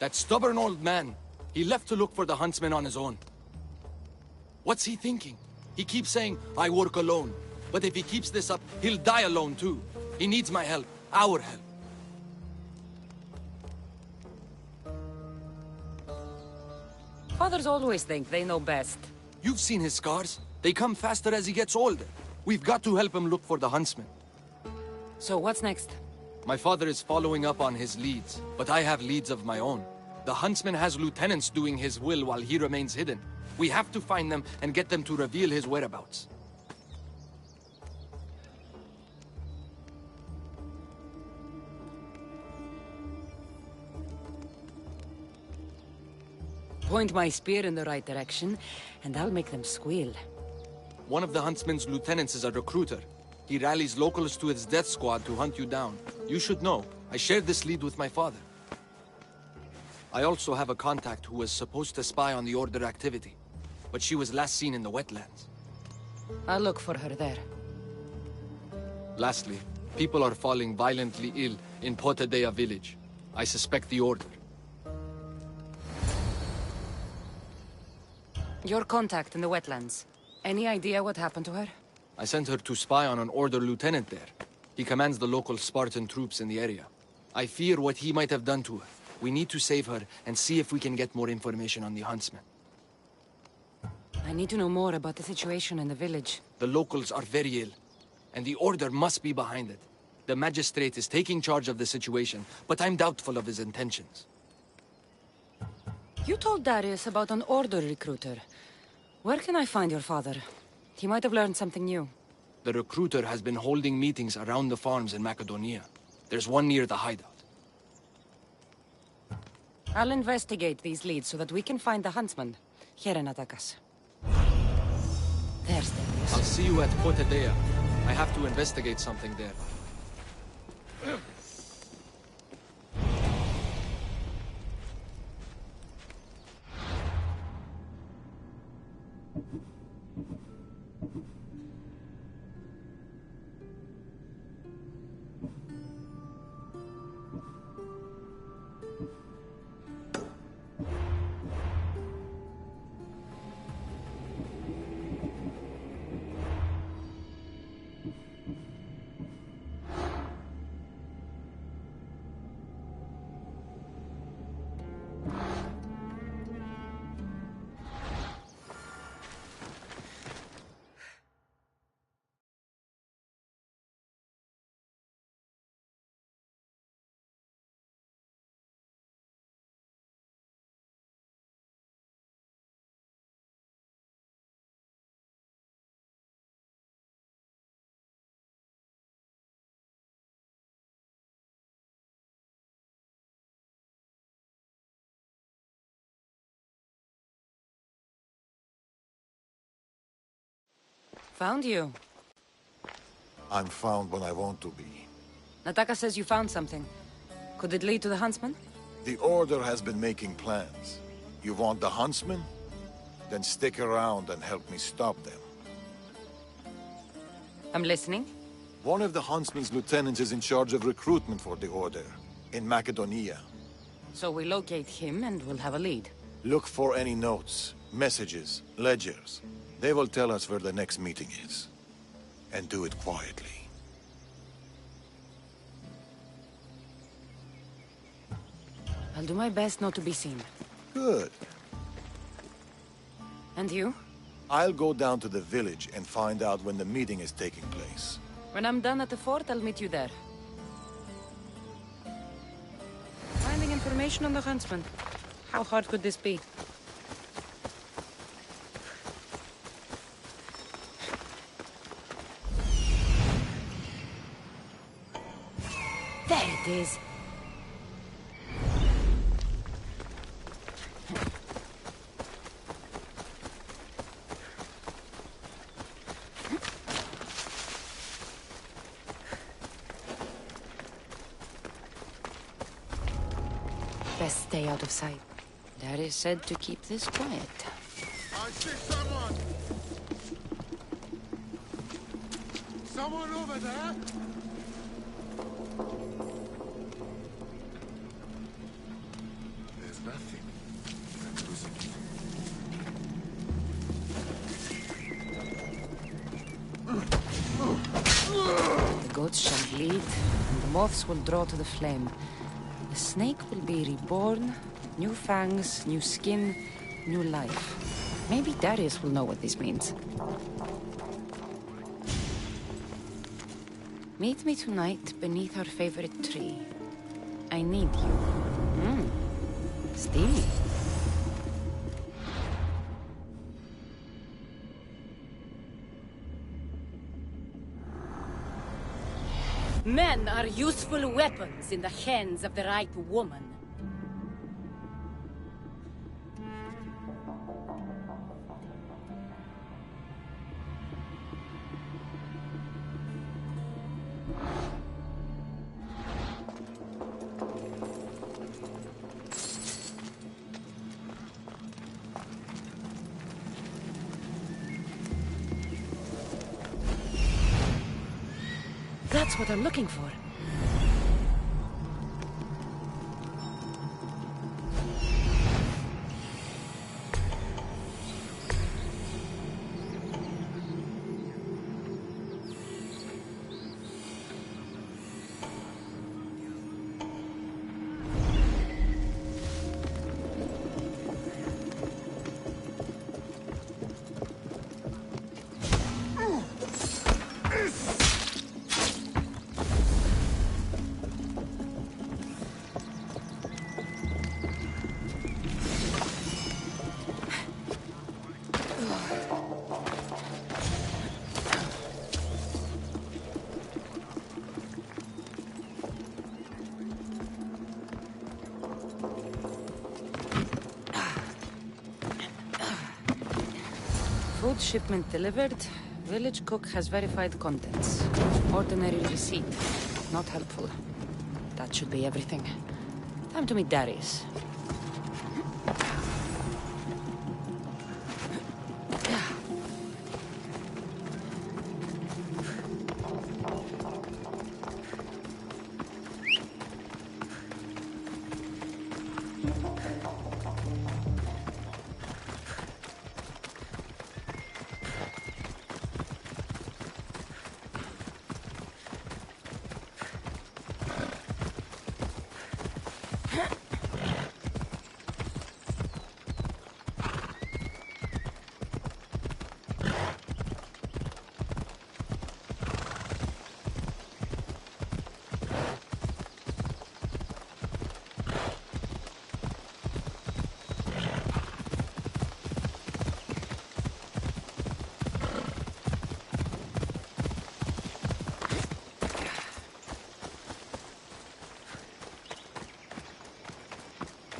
That stubborn old man. He left to look for the huntsman on his own. What's he thinking? He keeps saying, I work alone. But if he keeps this up, he'll die alone too. He needs my help. Our help. Fathers always think they know best. You've seen his scars. They come faster as he gets older. We've got to help him look for the huntsman. So what's next? My father is following up on his leads, but I have leads of my own. The huntsman has lieutenants doing his will while he remains hidden. We have to find them and get them to reveal his whereabouts. Point my spear in the right direction, and I'll make them squeal. One of the huntsman's lieutenants is a recruiter. He rallies locals to his death squad to hunt you down. You should know. I shared this lead with my father. I also have a contact who was supposed to spy on the Order activity, but she was last seen in the wetlands. I'll look for her there. Lastly, people are falling violently ill in Parte village. I suspect the Order. Your contact in the wetlands. Any idea what happened to her? I sent her to spy on an Order lieutenant there. He commands the local Spartan troops in the area. I fear what he might have done to her. We need to save her and see if we can get more information on the huntsman. I need to know more about the situation in the village. The locals are very ill, and the Order must be behind it. The magistrate is taking charge of the situation, but I'm doubtful of his intentions. You told Darius about an Order recruiter. Where can I find your father? He might have learned something new. The recruiter has been holding meetings around the farms in Macedonia. There's one near the hideout. I'll investigate these leads so that we can find the huntsman. Here in Atakas. There's Darius. I'll see you at Potedea. I have to investigate something there. Found you. I'm found when I want to be. Nataka says you found something. Could it lead to the huntsman? The Order has been making plans. You want the huntsman? Then stick around and help me stop them. I'm listening. One of the huntsman's lieutenants is in charge of recruitment for the Order, in Macedonia. So we locate him and we'll have a lead. Look for any notes, messages, ledgers. They will tell us where the next meeting is. And do it quietly. I'll do my best not to be seen. Good. And you? I'll go down to the village and find out when the meeting is taking place. When I'm done at the fort, I'll meet you there. Finding information on the huntsman. How hard could this be? There it is. Best stay out of sight. Daddy said to keep this quiet. I see someone! Someone over there? There's nothing. I'm losing it. The goats shall bleed, and the moths will draw to the flame. The snake will be reborn, new fangs, new skin, new life. Maybe Darius will know what this means. Meet me tonight beneath our favorite tree. I need you. Steamy. Men are useful weapons in the hands of the right woman. That's what I'm looking for. Food shipment delivered. Village cook has verified contents. Ordinary receipt. Not helpful. That should be everything. Time to meet Darius.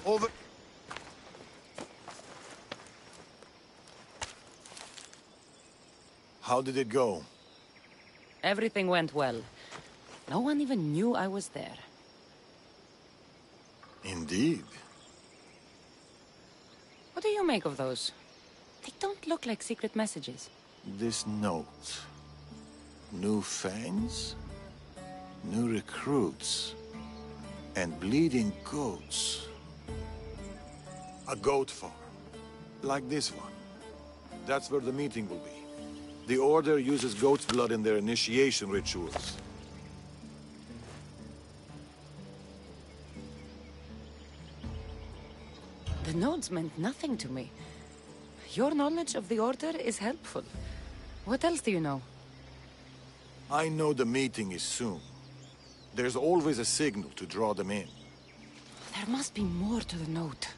Over. How did it go? Everything went well. No one even knew I was there. Indeed. What do you make of those? They don't look like secret messages. This note. New fangs? New recruits. And bleeding goats. A goat farm. Like this one. That's where the meeting will be. The Order uses goat's blood in their initiation rituals. The notes meant nothing to me. Your knowledge of the Order is helpful. What else do you know? I know the meeting is soon. There's always a signal to draw them in. There must be more to the note.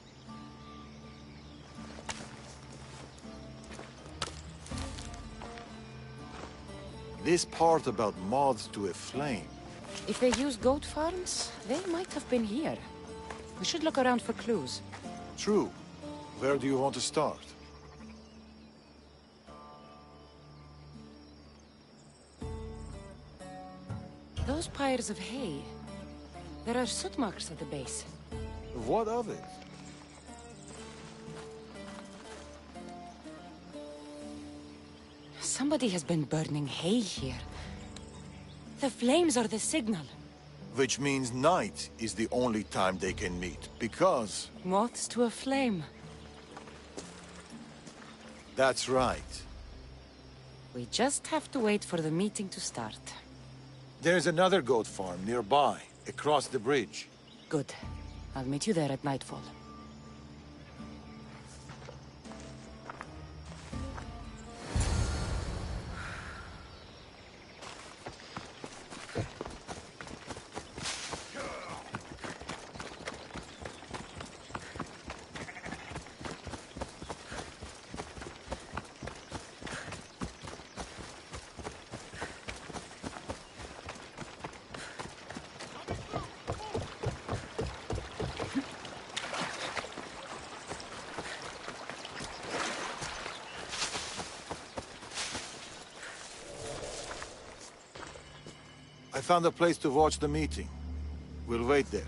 This part about moths to a flame. If they use goat farms, they might have been here. We should look around for clues. True. Where do you want to start? Those pyres of hay. There are soot marks at the base. What of it? Somebody has been burning hay here. The flames are the signal. Which means night is the only time they can meet, because... Moths to a flame. That's right. We just have to wait for the meeting to start. There's another goat farm nearby, across the bridge. Good. I'll meet you there at nightfall. I found a place to watch the meeting. We'll wait there.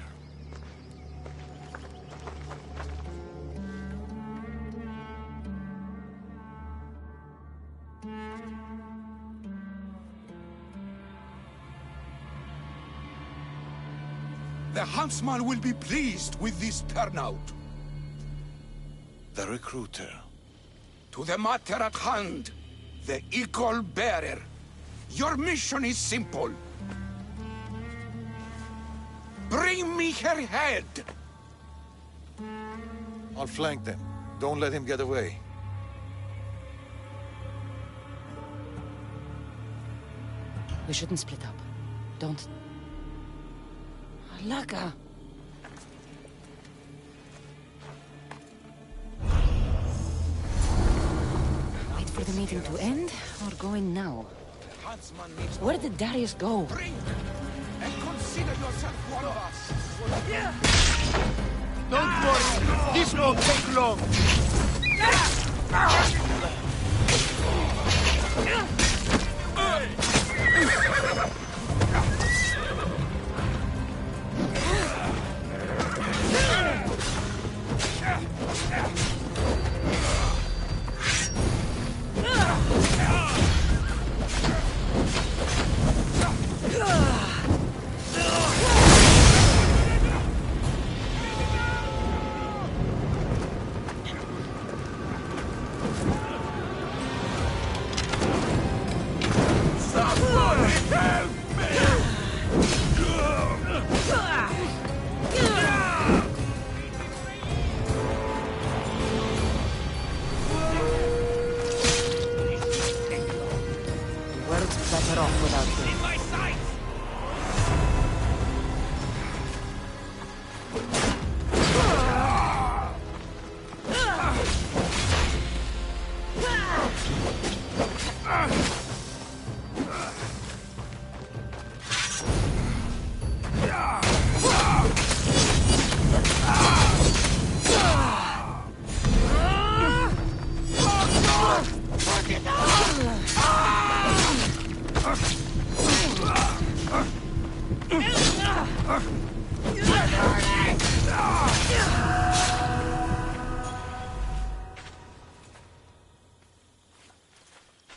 The huntsman will be pleased with this turnout. The recruiter. To the matter at hand, the eagle bearer. Your mission is simple. Bring me her head! I'll flank them. Don't let him get away. We shouldn't split up. Don't... Alaga! Wait for the meeting to end, or go in now? Where did Darius go? Bring and consider yourself one of us. Don't worry, this won't take long. Better off without you. In my sight!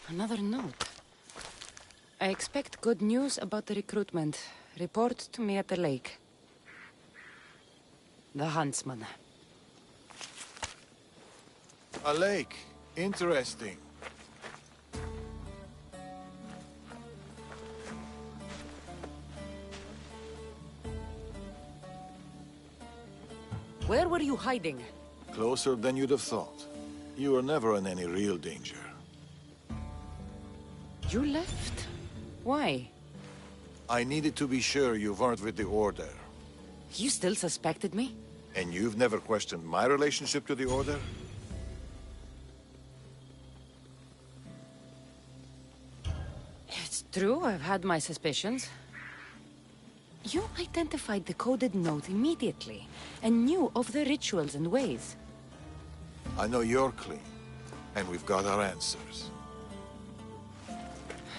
Another note. I expect good news about the recruitment. Report to me at the lake. The huntsman. A lake. Interesting. Where were you hiding? Closer than you'd have thought. You were never in any real danger. You left? Why? I needed to be sure you weren't with the Order. You still suspected me? And you've never questioned my relationship to the Order? It's true, I've had my suspicions. You identified the coded note immediately, and knew of the rituals and ways. I know you're clean, and we've got our answers.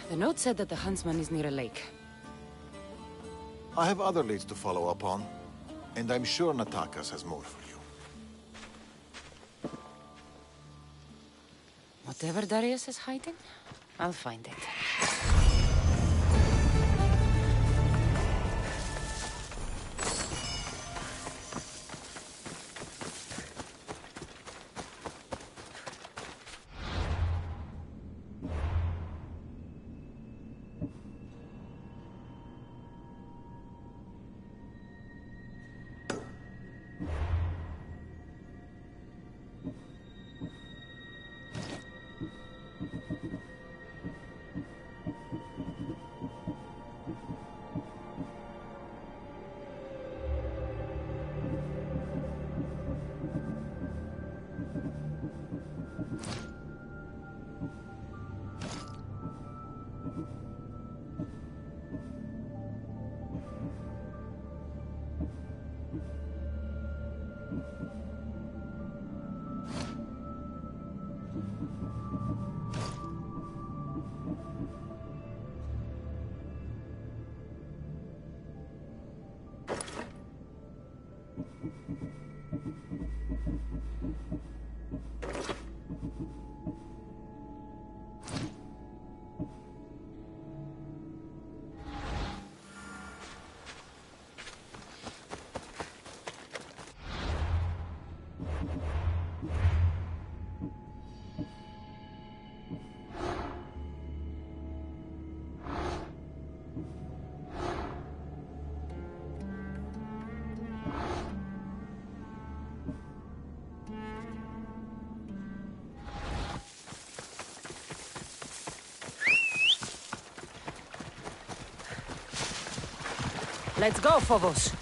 The note said that the huntsman is near a lake. I have other leads to follow up on, and I'm sure Natakas has more for you. Whatever Darius is hiding, I'll find it. Let's go, Phobos.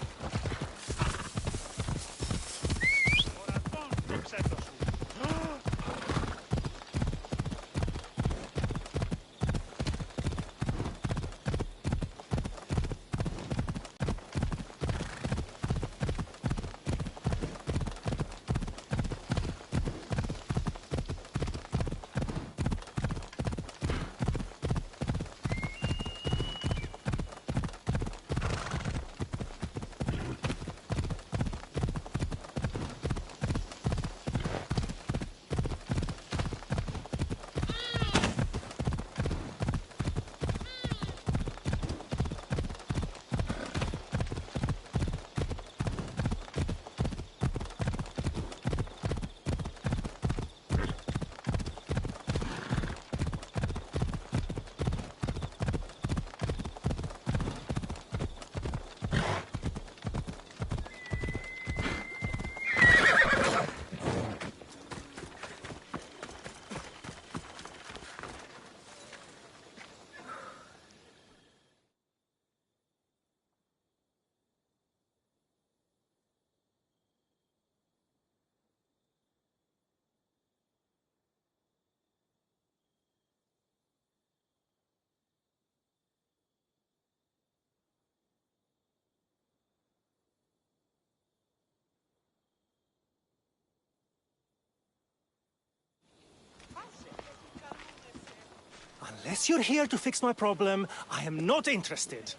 Unless you're here to fix my problem, I am not interested.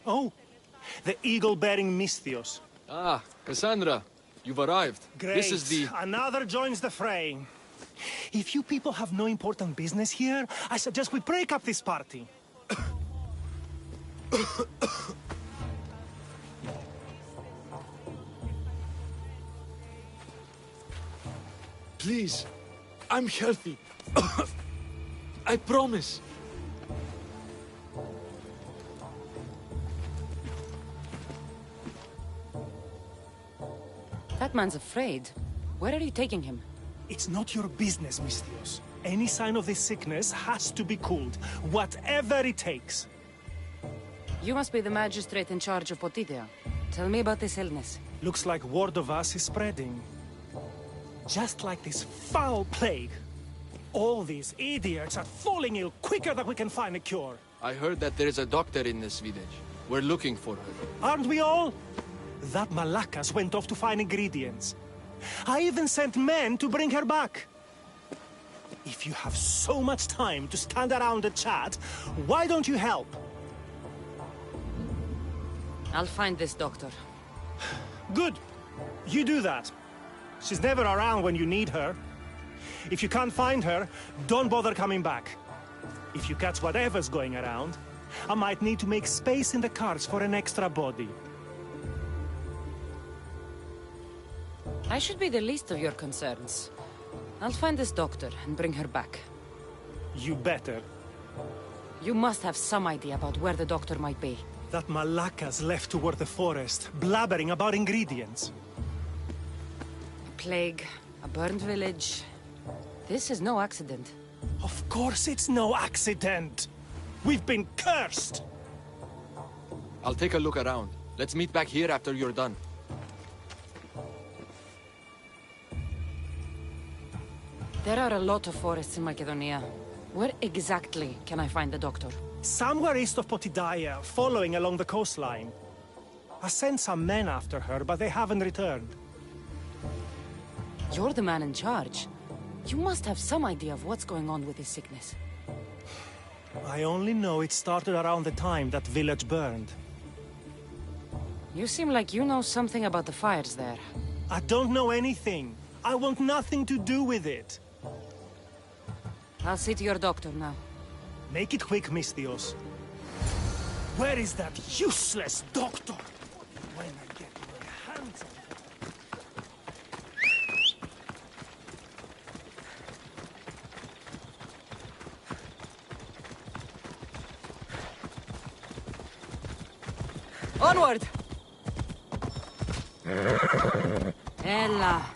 Oh, the eagle-bearing Misthios. Ah, Cassandra, you've arrived. Great. This is the... Another joins the fray. If you people have no important business here, I suggest we break up this party. Please, I'm healthy. I promise. That man's afraid. Where are you taking him? It's not your business, Misthios. Any sign of this sickness has to be cooled, whatever it takes. You must be the magistrate in charge of Potidea. Tell me about this illness. Looks like word of us is spreading. Just like this foul plague. All these idiots are falling ill quicker than we can find a cure. I heard that there is a doctor in this village. We're looking for her. Aren't we all? That Malakas went off to find ingredients. I even sent men to bring her back. If you have so much time to stand around and chat, why don't you help? I'll find this doctor. Good. You do that. She's never around when you need her. If you can't find her, don't bother coming back. If you catch whatever's going around, I might need to make space in the carts for an extra body. I should be the least of your concerns. I'll find this doctor and bring her back. You better. You must have some idea about where the doctor might be. That Malakas left toward the forest, blabbering about ingredients. A plague, a burned village. This is no accident. Of course it's no accident. We've been cursed. I'll take a look around. Let's meet back here after you're done. There are a lot of forests in Macedonia. Where exactly can I find the doctor? Somewhere east of Potidea, following along the coastline. I sent some men after her, but they haven't returned. You're the man in charge. You must have some idea of what's going on with this sickness. I only know it started around the time that village burned. You seem like you know something about the fires there. I don't know anything. I want nothing to do with it. I'll see to your doctor now. Make it quick, Misthios. Where is that useless doctor? When I get my hands on Onward! Ella.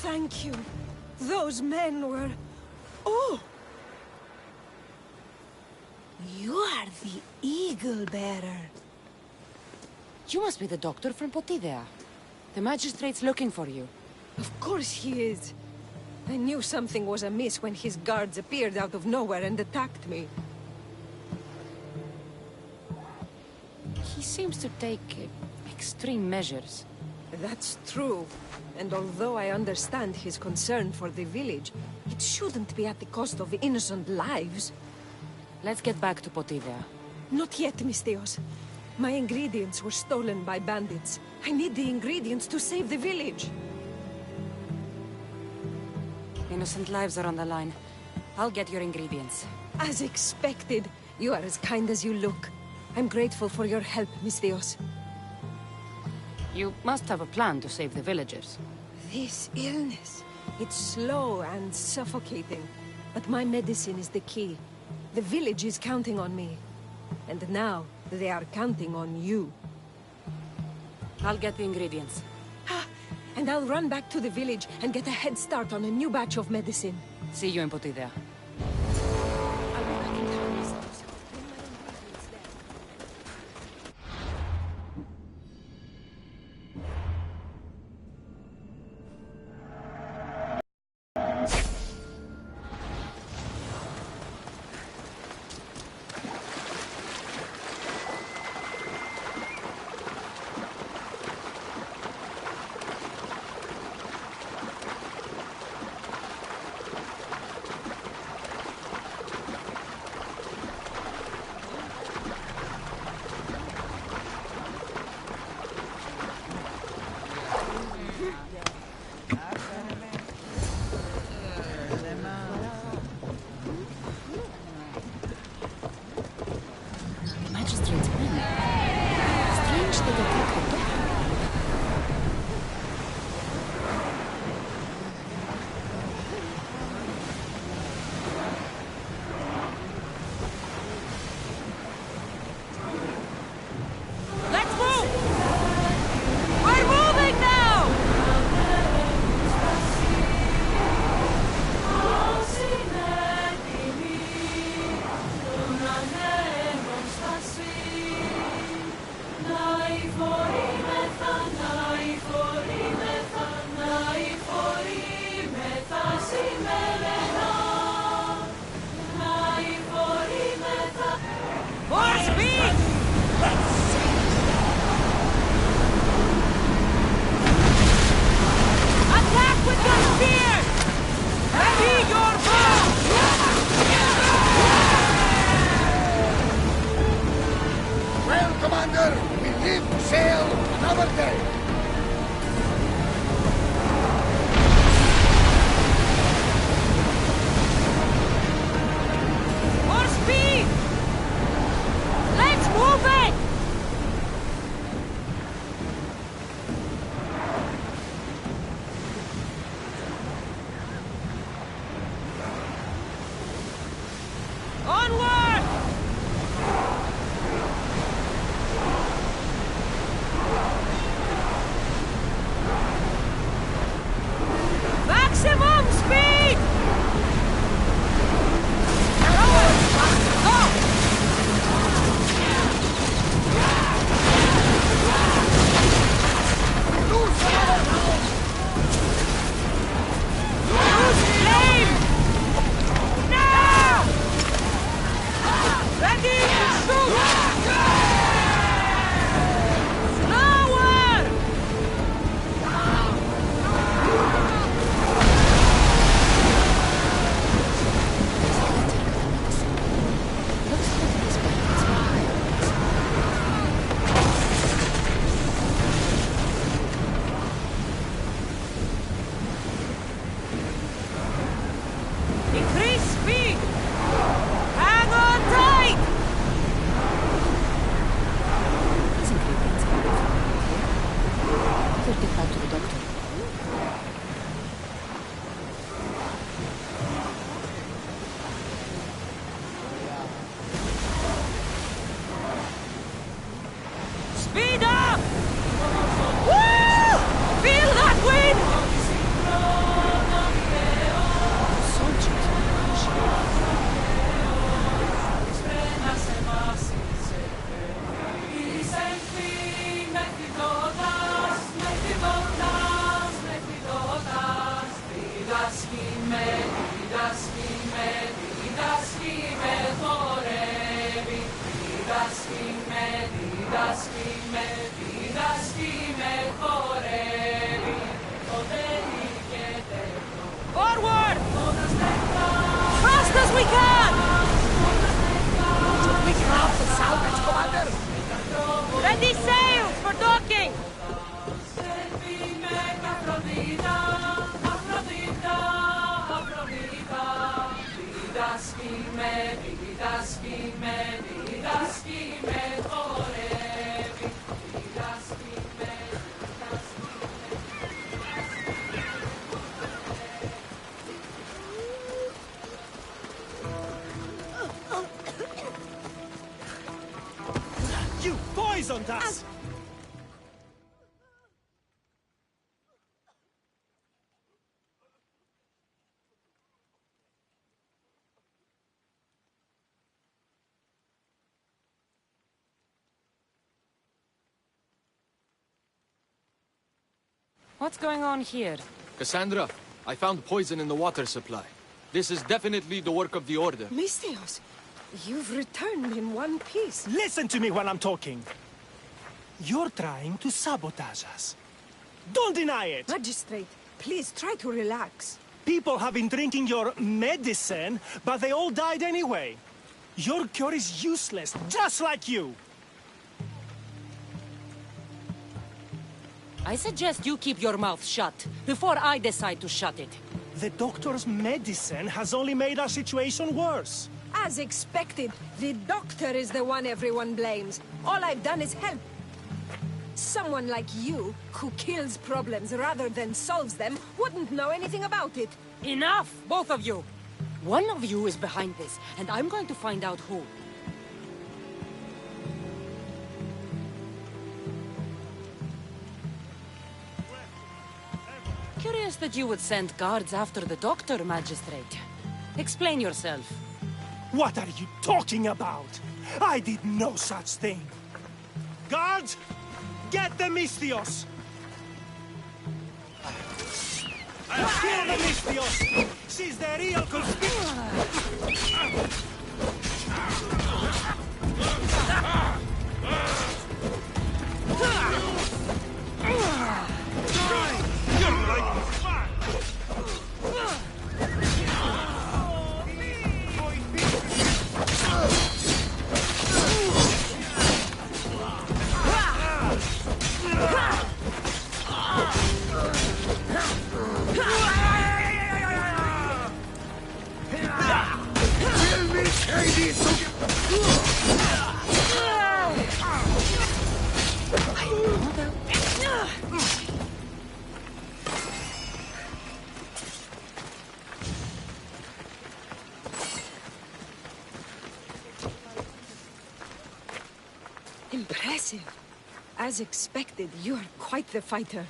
Thank you. Those men were... Oh! You are the Eagle Bearer. You must be the doctor from Potidea. The magistrate's looking for you. Of course he is. I knew something was amiss when his guards appeared out of nowhere and attacked me. He seems to take extreme measures. That's true. And although I understand his concern for the village, it shouldn't be at the cost of innocent lives. Let's get back to Potidea. Not yet, Misthios. My ingredients were stolen by bandits. I need the ingredients to save the village. Innocent lives are on the line. I'll get your ingredients. As expected. You are as kind as you look. I'm grateful for your help, Misthios. You must have a plan to save the villagers. This illness, it's slow and suffocating. But my medicine is the key. The village is counting on me. And now, they are counting on you. I'll get the ingredients. And I'll run back to the village and get a head start on a new batch of medicine. See you in Potidea. I'll be back in town, Misthios. Bring my ingredients there. Magistrate's men. Strange they attack the doctor. Let's move! We're moving now! More speed! Attack with your spears! Ready your bow! Well, Commander, we live to sail another day. More speed! Let's move it! Onward! Speed up! Woo! Feel that wind! Forward! Fast as we can! We can have the salvage, Commander! Ready sails for docking! You poisoned us! What's going on here? Cassandra, I found poison in the water supply. This is definitely the work of the Order. Mystios, you've returned in one piece. Listen to me when I'm talking. You're trying to sabotage us. Don't deny it! Magistrate, please try to relax. People have been drinking your medicine, but they all died anyway. Your cure is useless, just like you. I suggest you keep your mouth shut before I decide to shut it. The doctor's medicine has only made our situation worse. As expected, the doctor is the one everyone blames. All I've done is help. Someone like you, who kills problems rather than solves them, wouldn't know anything about it. Enough, both of you! One of you is behind this, and I'm going to find out who. Curious that you would send guards after the doctor, Magistrate. Explain yourself. What are you talking about? I did no such thing. Guards, get the Mystios! Kill the Mystios! She's the real conspirator! Impressive. As expected, you are quite the fighter.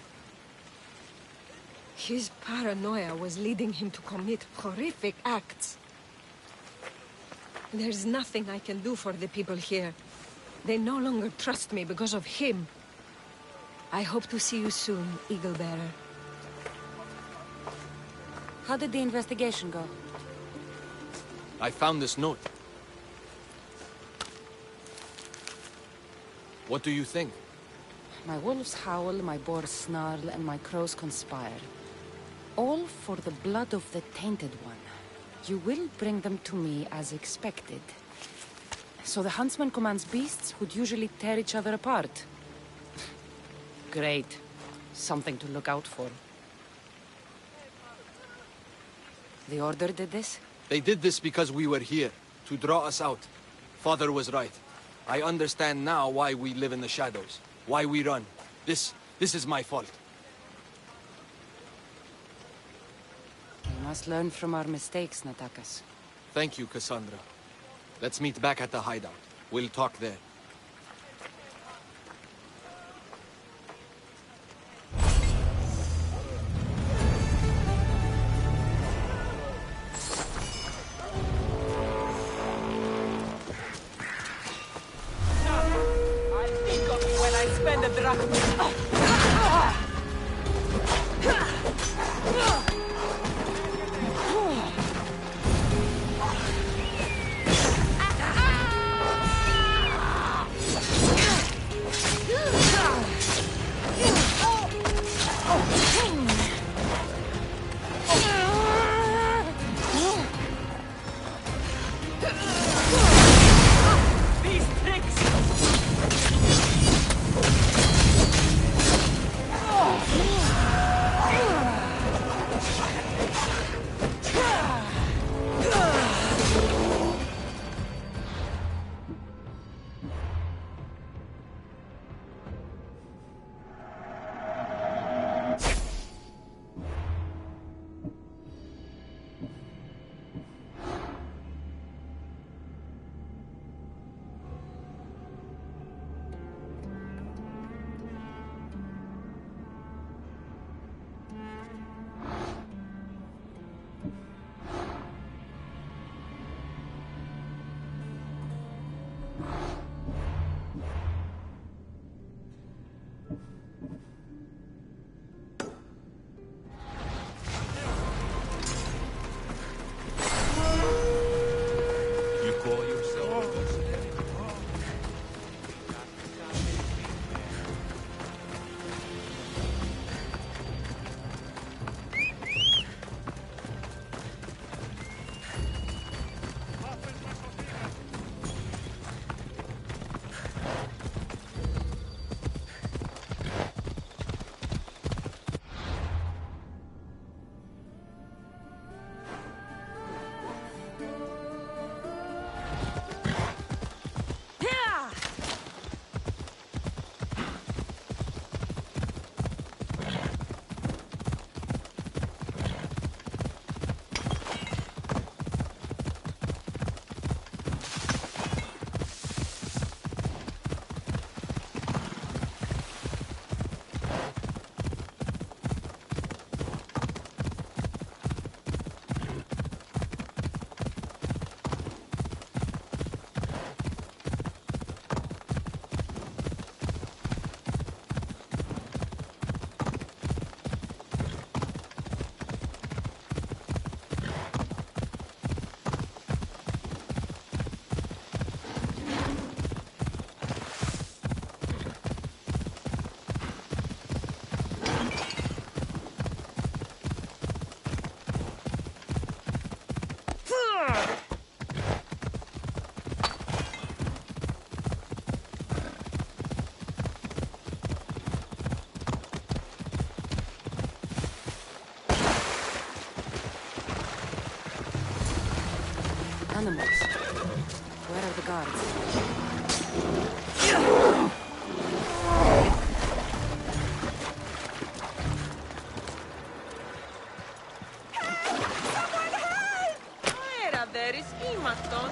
His paranoia was leading him to commit horrific acts. There's nothing I can do for the people here. They no longer trust me because of him. I hope to see you soon, Eagle Bearer. How did the investigation go? I found this note. What do you think? My wolves howl, my boars snarl, and my crows conspire. All for the blood of the Tainted One. You will bring them to me as expected. So the huntsman commands beasts who'd usually tear each other apart. Great. Something to look out for. The Order did this? They did this because we were here, to draw us out. Father was right. I understand now why we live in the shadows, why we run. This is my fault. We must learn from our mistakes, Natakas. Thank you, Cassandra. Let's meet back at the hideout. We'll talk there. spend a drachma. Animals. Where are the guards? Era there is imaton.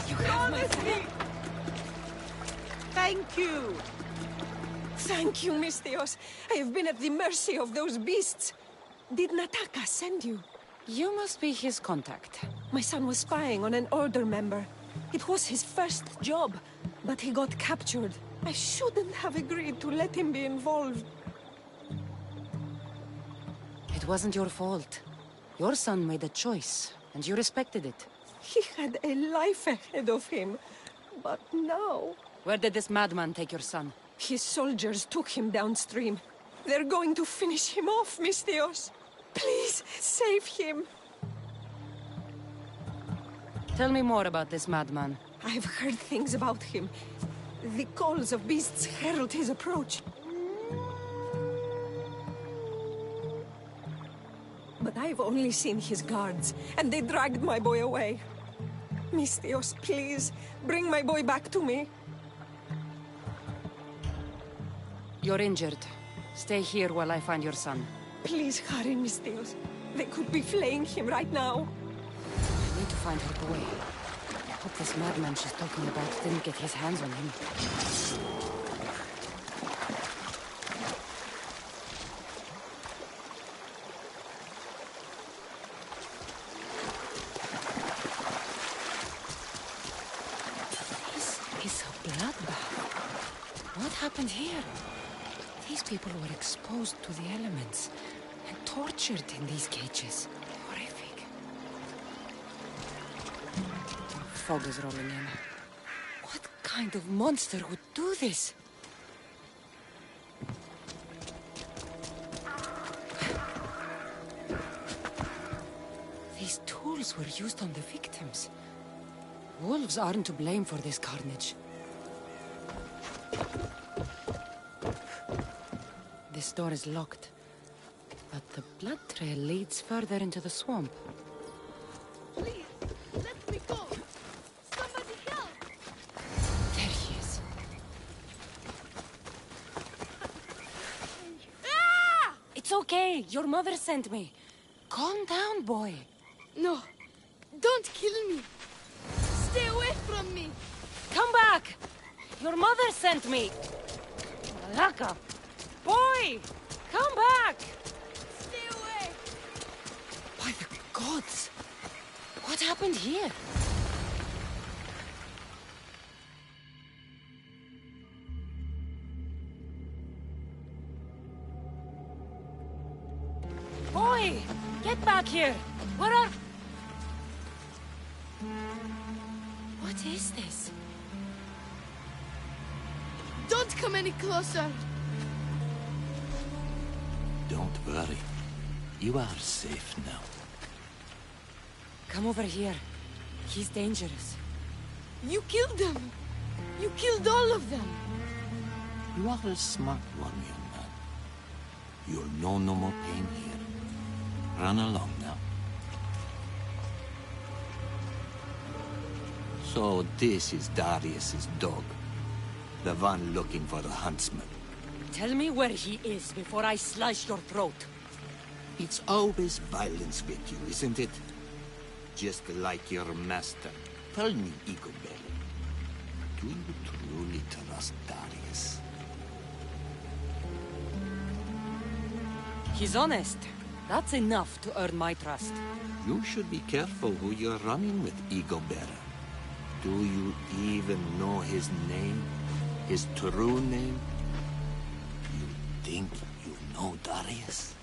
You have my friend. Thank you. Thank you, Mistios. I have been at the mercy of those beasts. Did Nataka send you? You must be his contact. My son was spying on an Order member. It was his first job, but he got captured. I shouldn't have agreed to let him be involved. It wasn't your fault. Your son made a choice, and you respected it. He had a life ahead of him. But now... Where did this madman take your son? His soldiers took him downstream. They're going to finish him off, Mistios. Please, save him. Tell me more about this madman. I've heard things about him. The calls of beasts herald his approach. But I've only seen his guards, and they dragged my boy away. Mistios, please, bring my boy back to me. You're injured. Stay here while I find your son. Please hurry, Mistios. They could be flaying him right now. I need to find her boy. I hope this madman she's talking about didn't get his hands on him. This is a bloodbath. What happened here? These people were exposed to the elements and tortured in these cages. Horrific. Fog is rolling in. What kind of monster would do this? These tools were used on the victims. Wolves aren't to blame for this carnage. This door is locked, but the blood trail leads further into the swamp. Please, let me go! Somebody help! There he is. Ah! It's okay. Your mother sent me. Calm down, boy. No, don't kill me! Stay away from me! Come back! Your mother sent me. Malaka. Boy! Come back! Stay away! By the gods! What happened here? Boy! Get back here! Where are... What is this? Don't come any closer! Don't worry. You are safe now. Come over here. He's dangerous. You killed them! You killed all of them! You are a smart one, young man. You'll know no more pain here. Run along now. So this is Darius's dog. The one looking for the huntsman. Tell me where he is before I slice your throat. It's always violence with you, isn't it? Just like your master. Tell me, Igobel. Do you truly trust Darius? He's honest. That's enough to earn my trust. You should be careful who you're running with, Igobel. Do you even know his name? His true name? You think you know Darius?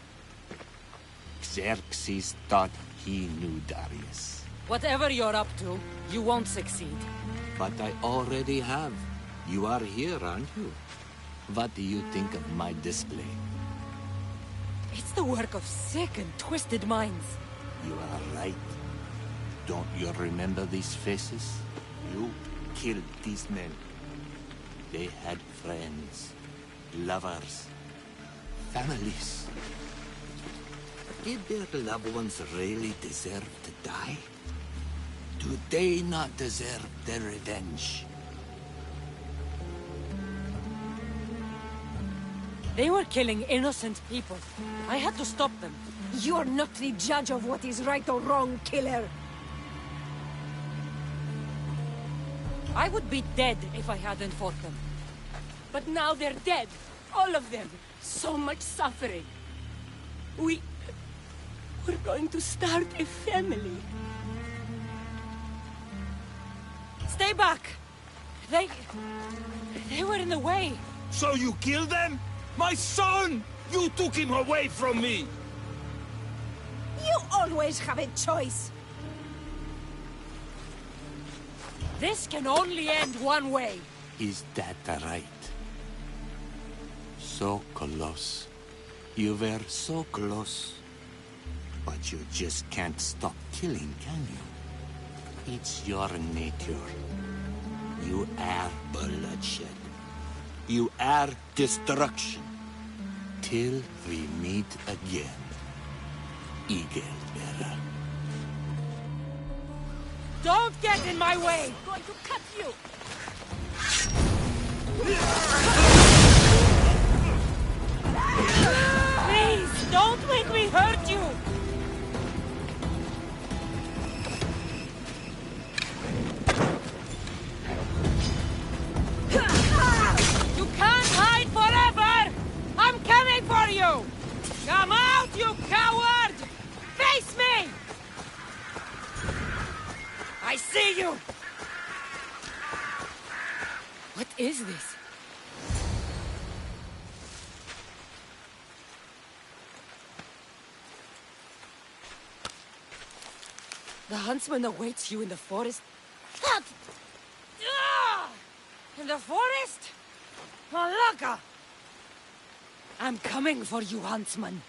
Xerxes thought he knew Darius. Whatever you're up to, you won't succeed. But I already have. You are here, aren't you? What do you think of my display? It's the work of sick and twisted minds. You are right. Don't you remember these faces? You killed these men. They had friends, lovers, families. Did their loved ones really deserve to die? Do they not deserve their revenge? They were killing innocent people. I had to stop them. You're not the judge of what is right or wrong, killer. I would be dead if I hadn't fought them. But now they're dead. All of them. So much suffering. We're going to start a family. Stay back! They were in the way. So you killed them? My son! You took him away from me! You always have a choice. This can only end one way. Is that right? So close. You were so close. But you just can't stop killing, can you? It's your nature. You are bloodshed. You are destruction. Till we meet again, Eagle-bearer. Don't get in my way! I'm going to cut you! Please, don't make me hurt you! You can't hide forever! I'm coming for you! Come out, you coward! Face me! I see you! is this? The huntsman awaits you in the forest. In the forest? Malaka! I'm coming for you, huntsman.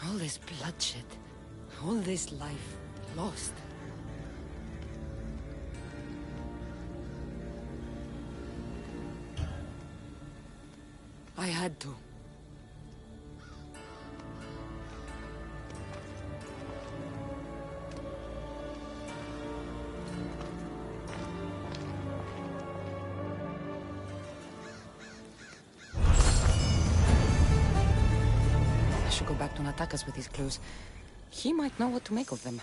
All this bloodshed, all this life lost. I had to. Go back to Natakas with his clues. He might know what to make of them.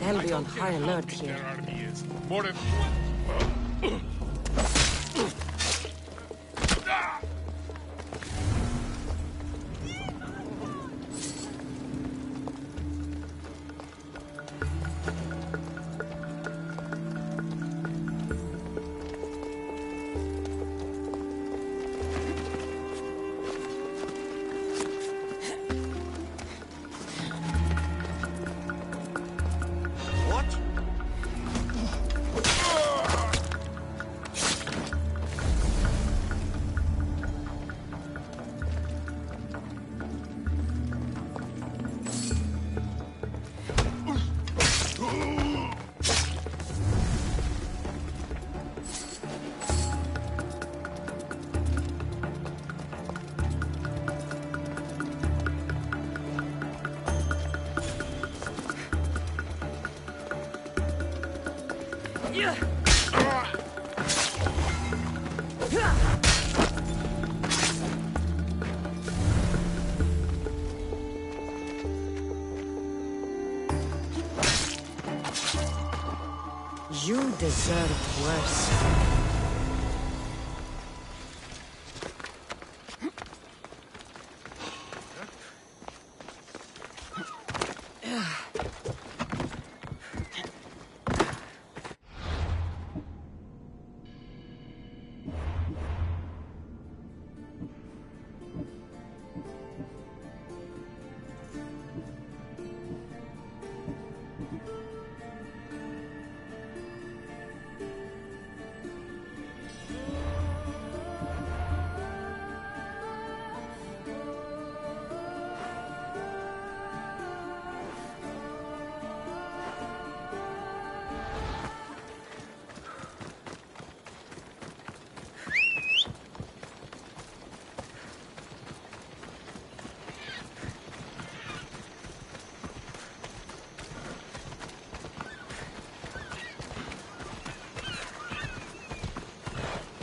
They'll be on high alert here. You deserved worse.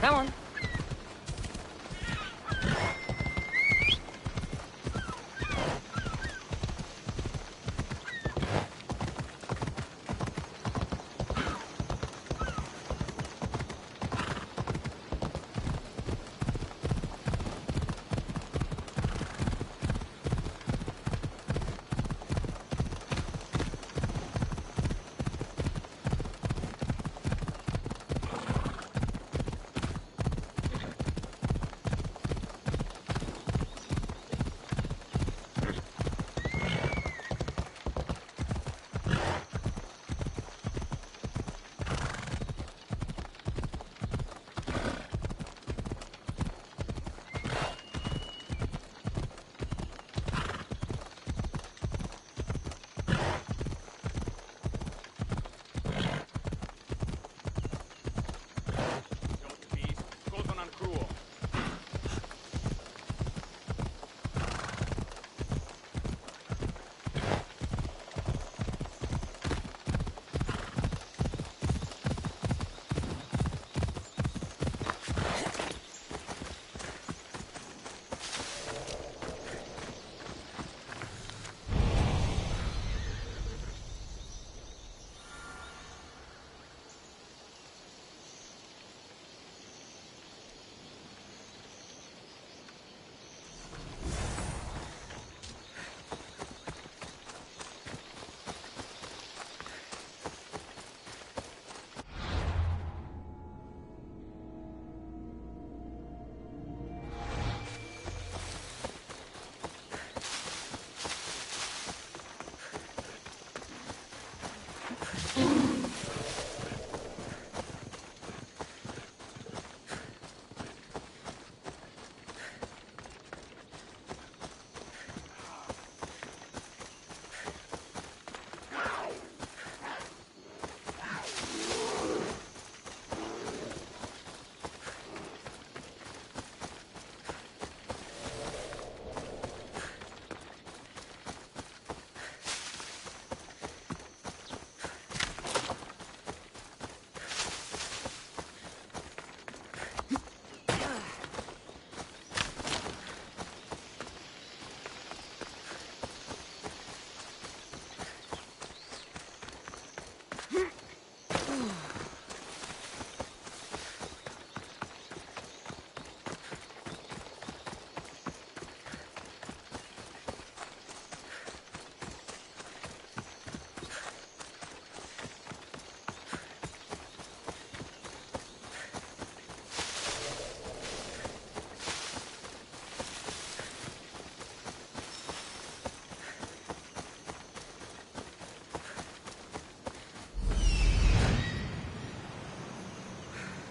Come on.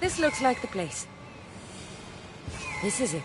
This looks like the place. This is it.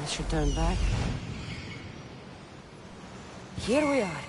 Should turn back. Here we are.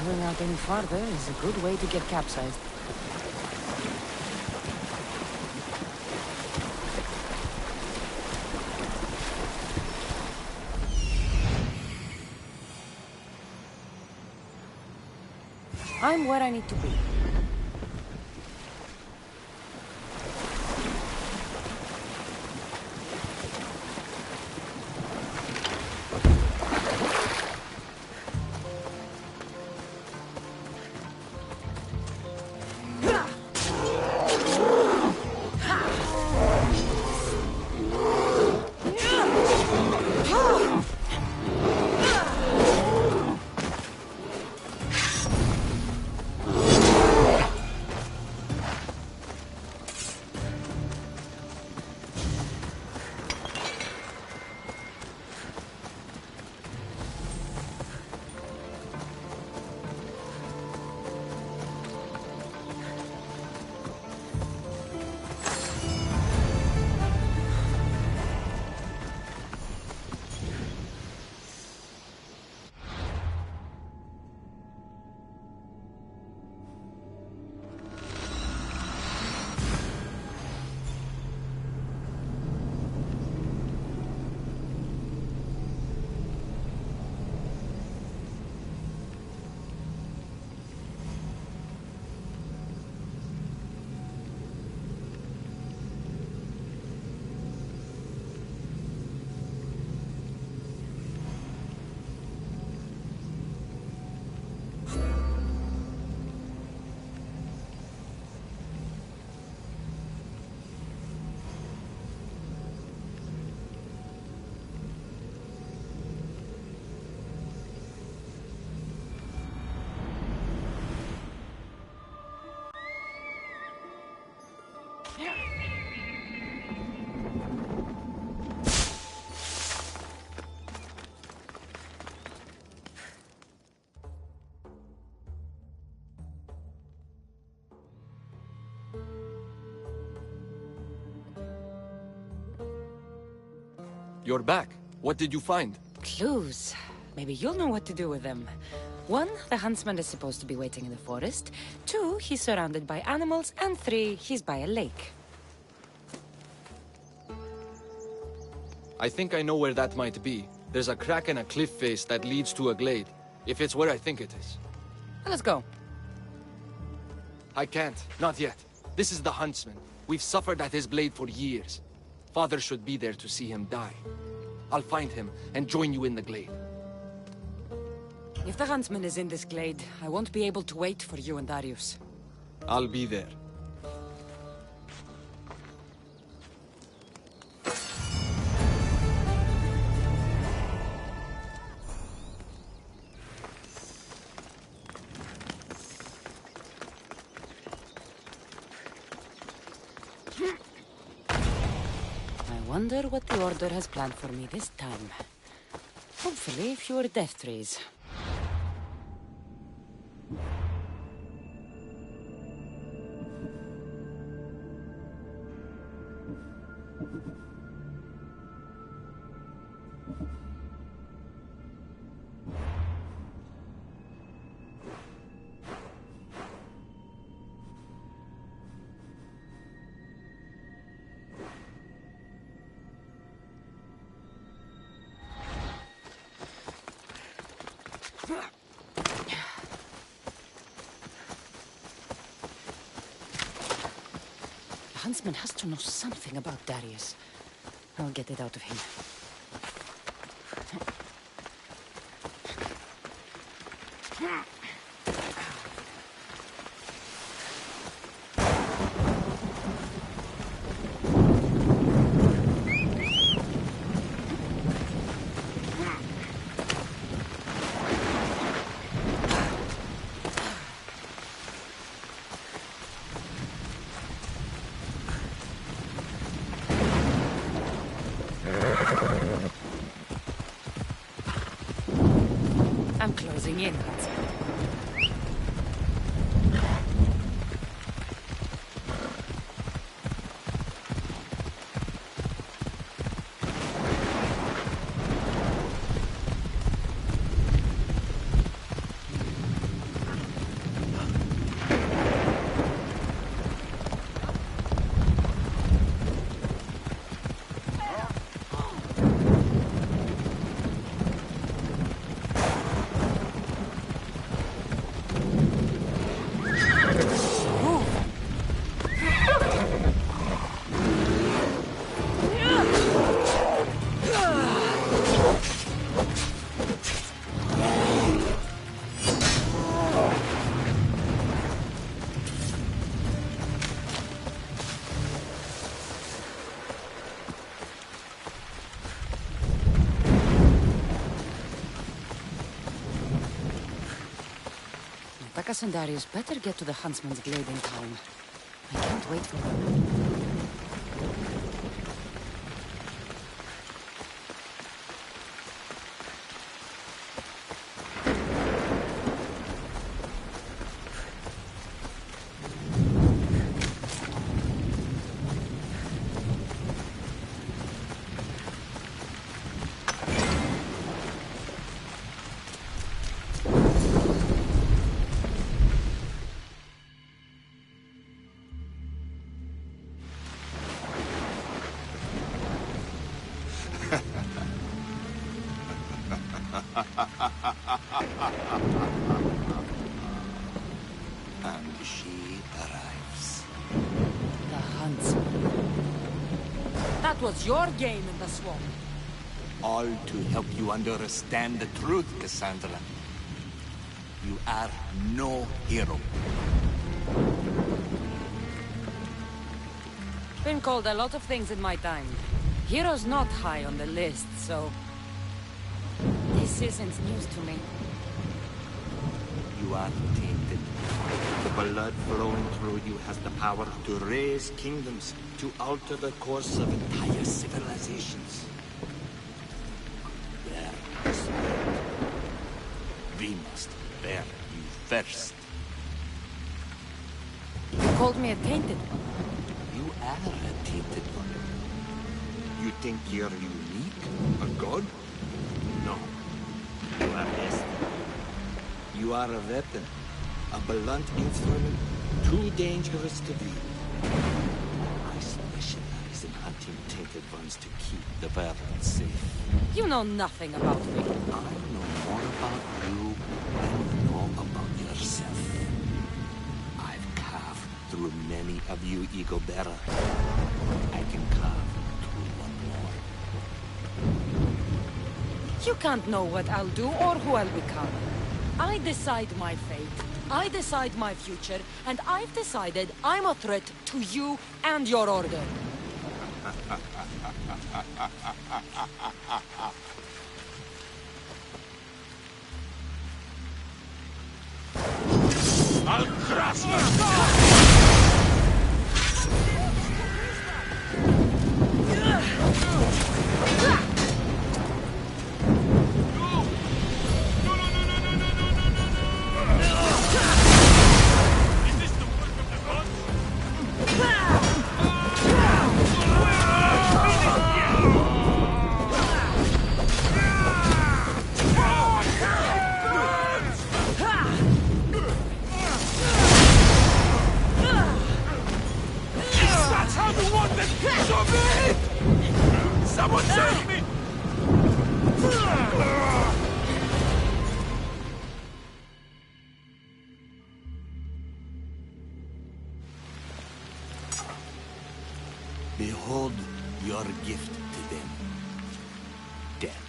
Going out any farther is a good way to get capsized. I'm where I need to be. You're back. What did you find? Clues. Maybe you'll know what to do with them. 1, the huntsman is supposed to be waiting in the forest. 2, he's surrounded by animals. And 3, he's by a lake. I think I know where that might be. There's a crack in a cliff face that leads to a glade. If it's where I think it is. Let's go. I can't. Not yet. This is the huntsman. We've suffered at his blade for years. Father should be there to see him die. I'll find him and join you in the glade. If the huntsman is in this glade, I won't be able to wait for you and Darius. I'll be there. I wonder what the Order has planned for me this time. Hopefully, fewer death trees. The huntsman has to know something about Darius. I'll get it out of him. I'm closing in, huntsman. Bacchus and Darius better get to the huntsman's glade in time. I can't wait for them. And she arrives. The huntsman. That was your game in the swamp. All to help you understand the truth, Cassandra. You are no hero. Been called a lot of things in my time. Hero's not high on the list, so... This isn't news to me. You are tainted. The blood flowing through you has the power to raise kingdoms, to alter the course of entire civilizations. Bear the sword. We must bear you first. You called me a tainted one. You are a tainted one. You think you're unique? A god? No. You are destined. You are a weapon. A blunt instrument, too dangerous to wield. I specialize in hunting tainted ones to keep the world safe. You know nothing about me. I know more about you than you know about yourself. I've carved through many of you, Eagle Bearer. I can carve through one more. You can't know what I'll do or who I'll become. I decide my fate. I decide my future, and I've decided I'm a threat to you and your order. I'll crush you! Someone save me! Behold your gift to them. Death.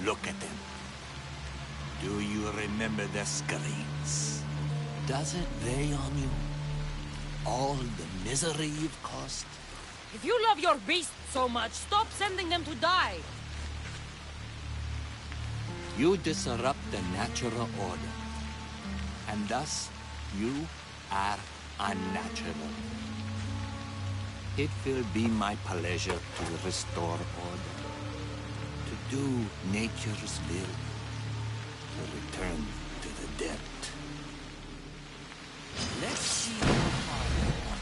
Look at them. Do you remember their screams? Does it weigh on you? All the misery you've caused? If you love your beast so much, stop sending them to die. You disrupt the natural order. And thus, you are unnatural. It will be my pleasure to restore order. To do nature's will. To return to the dead. Let's see how far you want.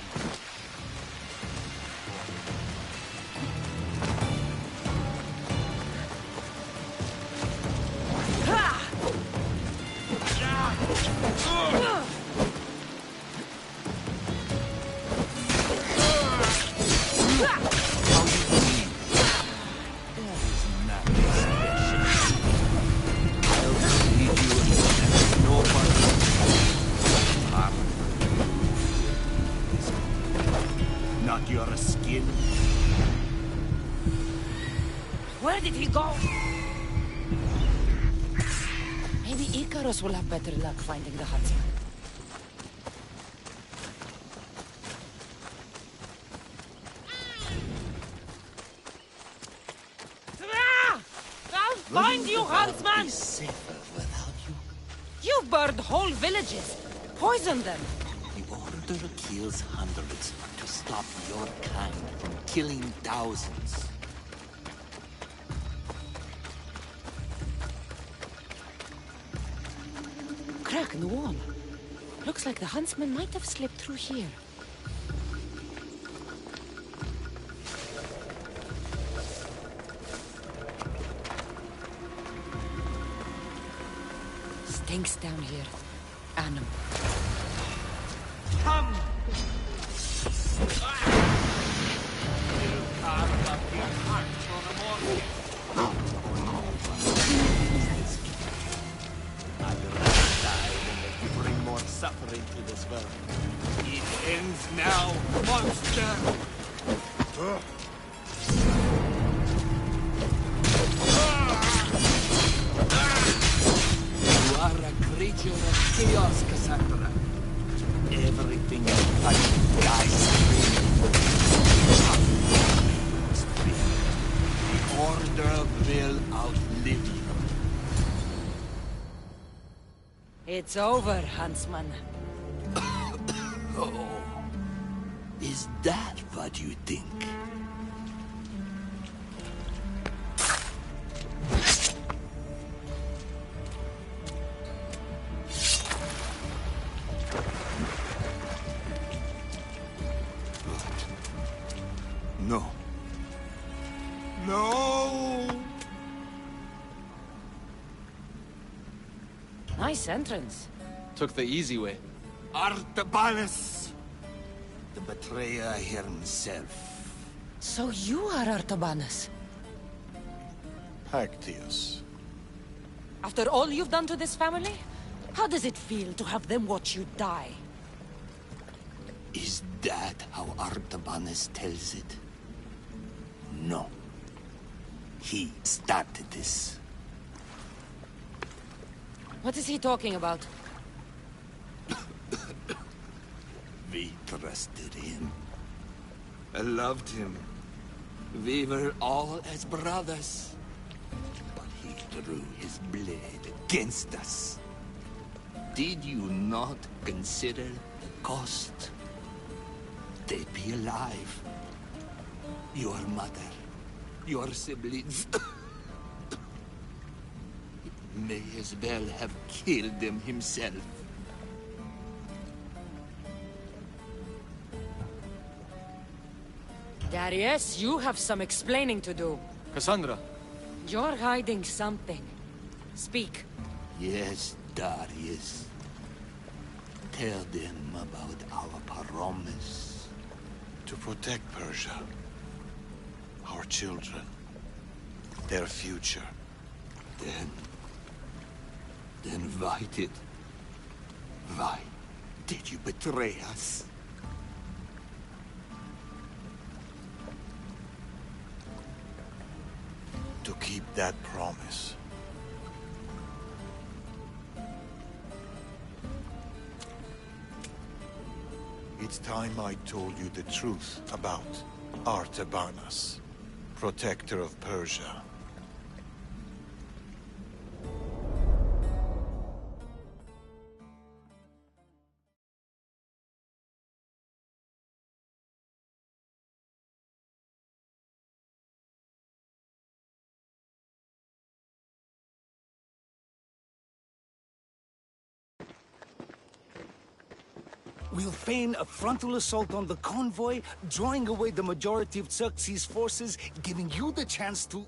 Your skin. Where did he go? Maybe Icarus will have better luck finding the huntsman. I'll find you, huntsman! Be safer without you. You've burned whole villages, poisoned them. The Order kills hundreds to stop your kind from killing thousands. Crack in the wall. Looks like the huntsman might have slipped through here. Stinks down here. Animal. Come! I'd rather die than let you bring more suffering to this world. It ends now, monster! You are a creature of chaos, Cassandra. Everything you touch dies screaming. The Order will outlive you. It's over, Huntsman. Oh, is that what you think? No. No! Nice entrance. Took the easy way. Artabanus! The betrayer himself. So you are Artabanus. Pactius. After all you've done to this family? How does it feel to have them watch you die? Is that how Artabanus tells it? No. He started this. What is he talking about? We trusted him. I loved him. We were all as brothers. But he drew his blade against us. Did you not consider the cost? They'd be alive. Your mother, your siblings. He may as well have killed them himself. Darius, you have some explaining to do. Cassandra. You're hiding something. Speak. Yes, Darius. Tell them about our promise. To protect Persia. Our children. Their future. Then why did you betray us? To keep that promise. It's time I told you the truth about Artabanus, protector of Persia. We'll feign a frontal assault on the convoy, drawing away the majority of Xerxes' forces, giving you the chance to...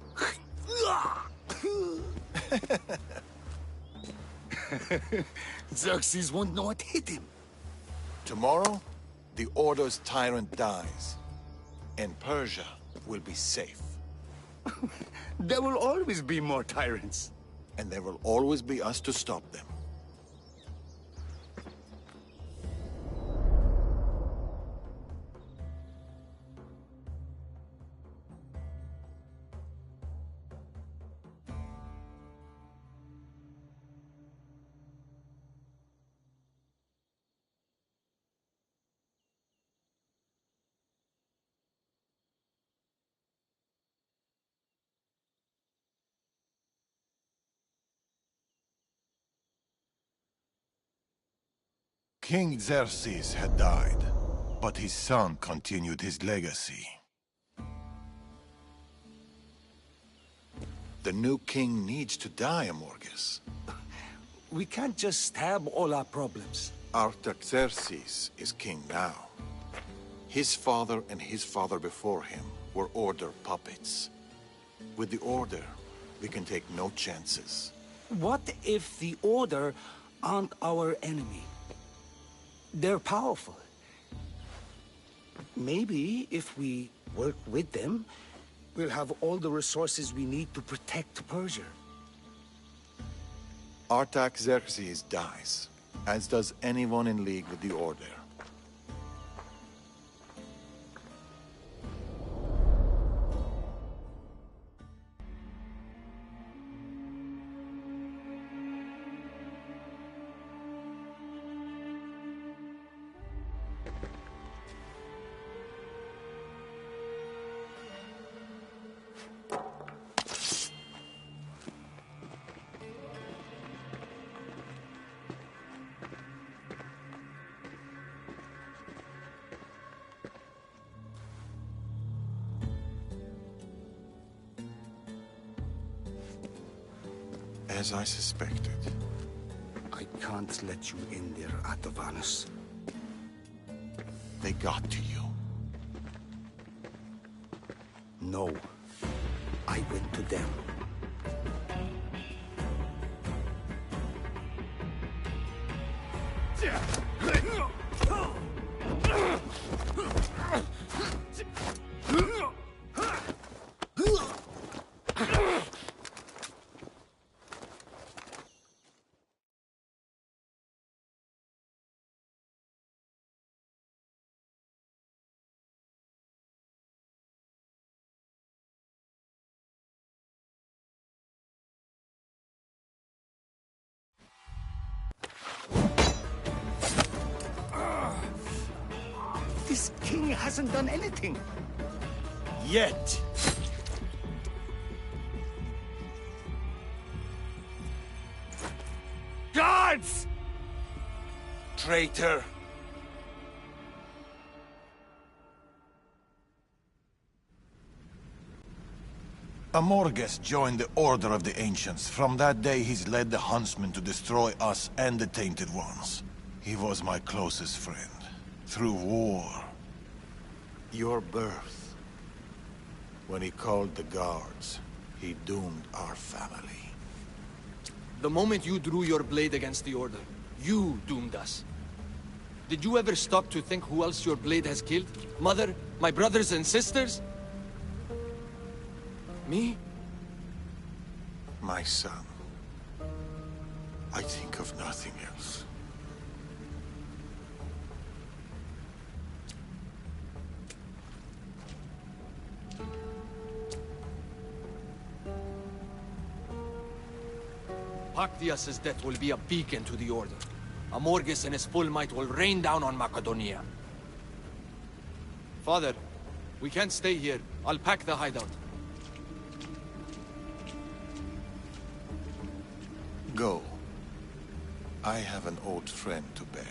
Xerxes won't know what hit him. Tomorrow, the Order's tyrant dies, and Persia will be safe. There will always be more tyrants. And there will always be us to stop them. King Xerxes had died, but his son continued his legacy. The new king needs to die, Amorges. We can't just stab all our problems. Artaxerxes is king now. His father and his father before him were Order puppets. With the Order, we can take no chances. What if the Order aren't our enemy? They're powerful. Maybe if we work with them, we'll have all the resources we need to protect Persia. Artaxerxes dies, as does anyone in league with the Order. As I suspected. I can't let you in there, Atovanus. They got to you. No. I went to them. This king hasn't done anything. Yet. Guards! Traitor! Amorges joined the Order of the Ancients. From that day, he's led the Huntsmen to destroy us and the Tainted Ones. He was my closest friend. Through war. Your birth. When he called the guards, he doomed our family. The moment you drew your blade against the Order, you doomed us. Did you ever stop to think who else your blade has killed? Mother? My brothers and sisters? Me? My son. I think of nothing else. Pactias's death will be a beacon to the Order. Amorges and his full might will rain down on Macedonia. Father, we can't stay here. I'll pack the hideout. Go. I have an old friend to bury.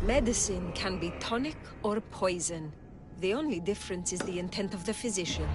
Medicine can be tonic or poison. The only difference is the intent of the physician.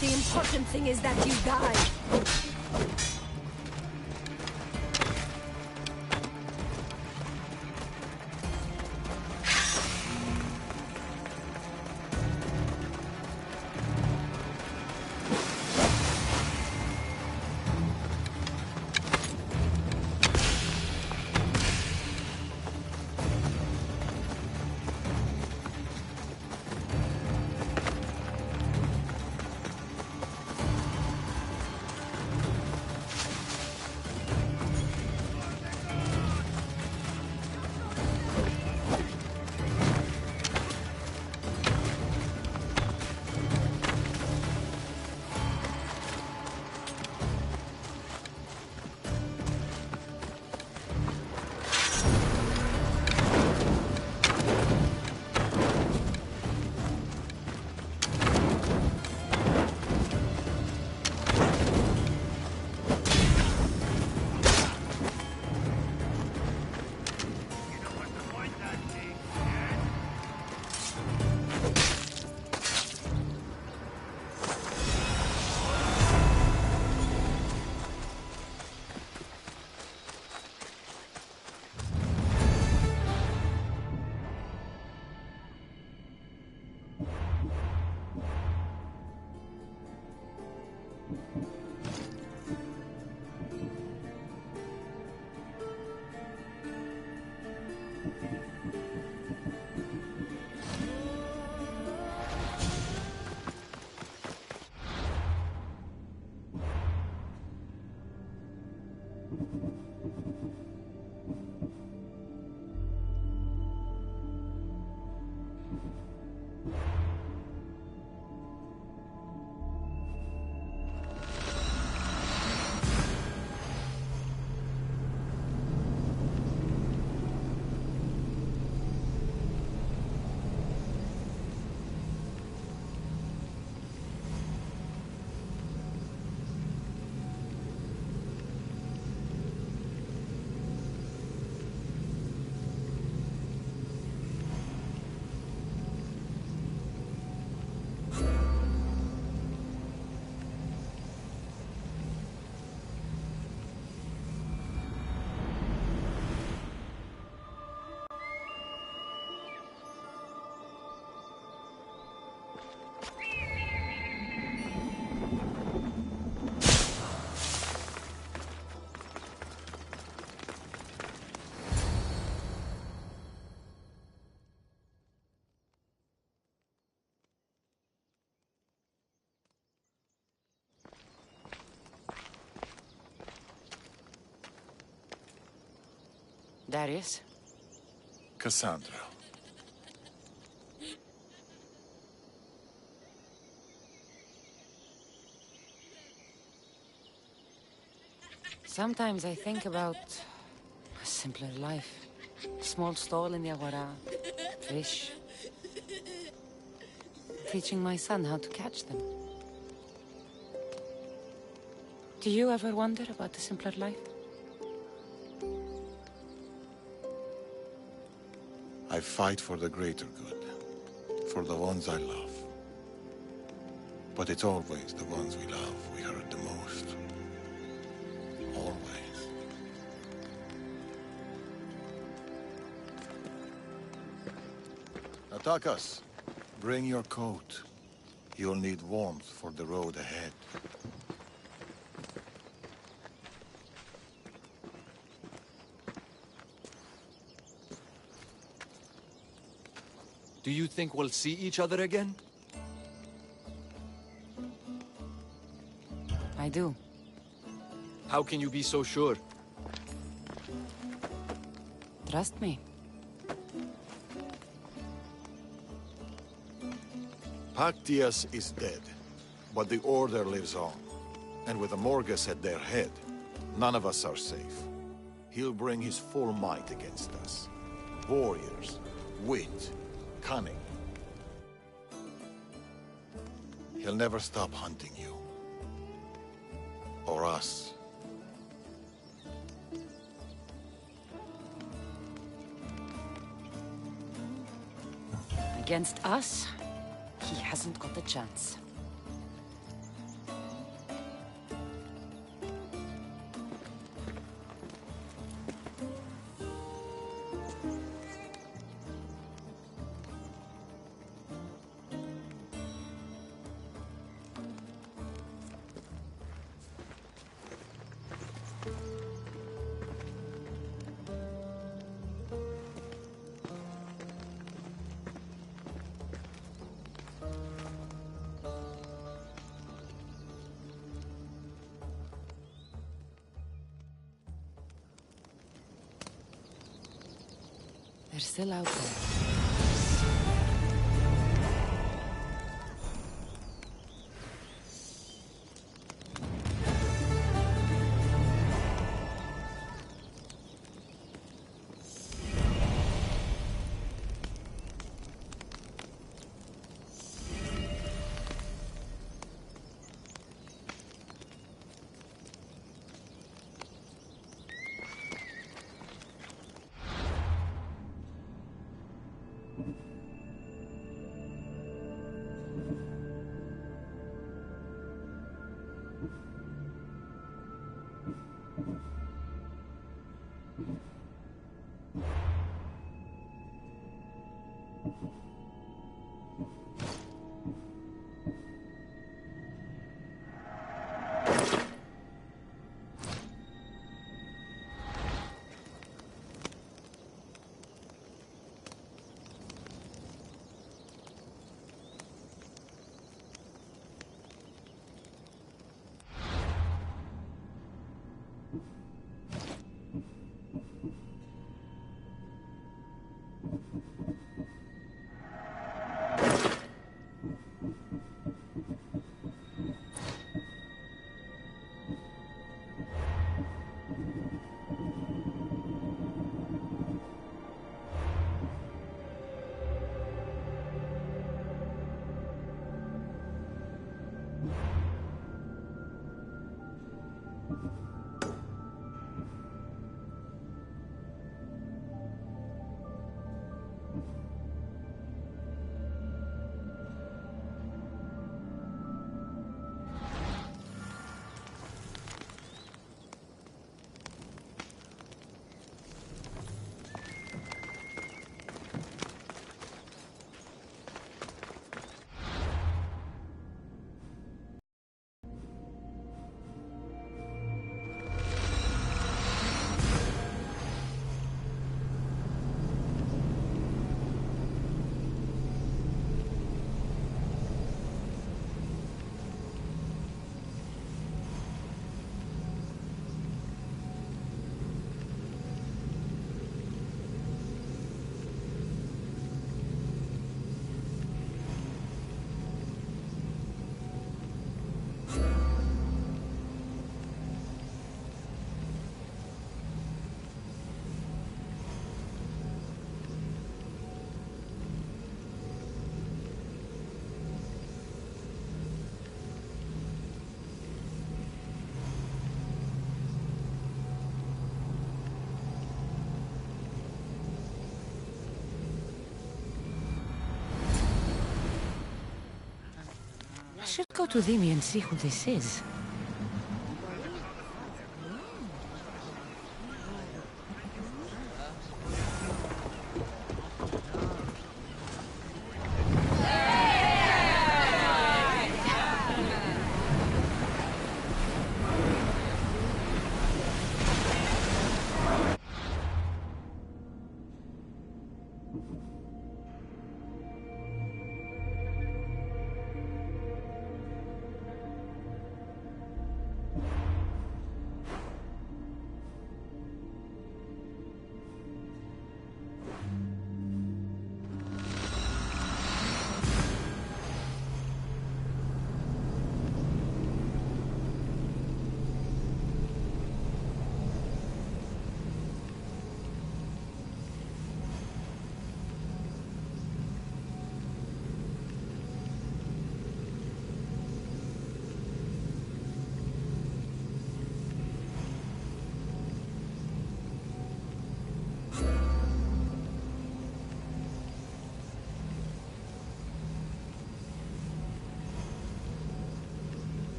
The important thing is that you die. Darius? Cassandra. Sometimes I think about a simpler life. Small stall in the Agora, fish. Teaching my son how to catch them. Do you ever wonder about the simpler life? I fight for the greater good, for the ones I love. But it's always the ones we love we hurt the most. Always. Atakas, bring your coat. You'll need warmth for the road ahead. Do you think we'll see each other again? I do. How can you be so sure? Trust me. Pactius is dead, but the Order lives on. And with the Morgus at their head, none of us are safe. He'll bring his full might against us. Warriors, wit, cunning. He'll never stop hunting you. Or us. Against us, he hasn't got a chance. They're still out there. should go to Dhimi and see who this is.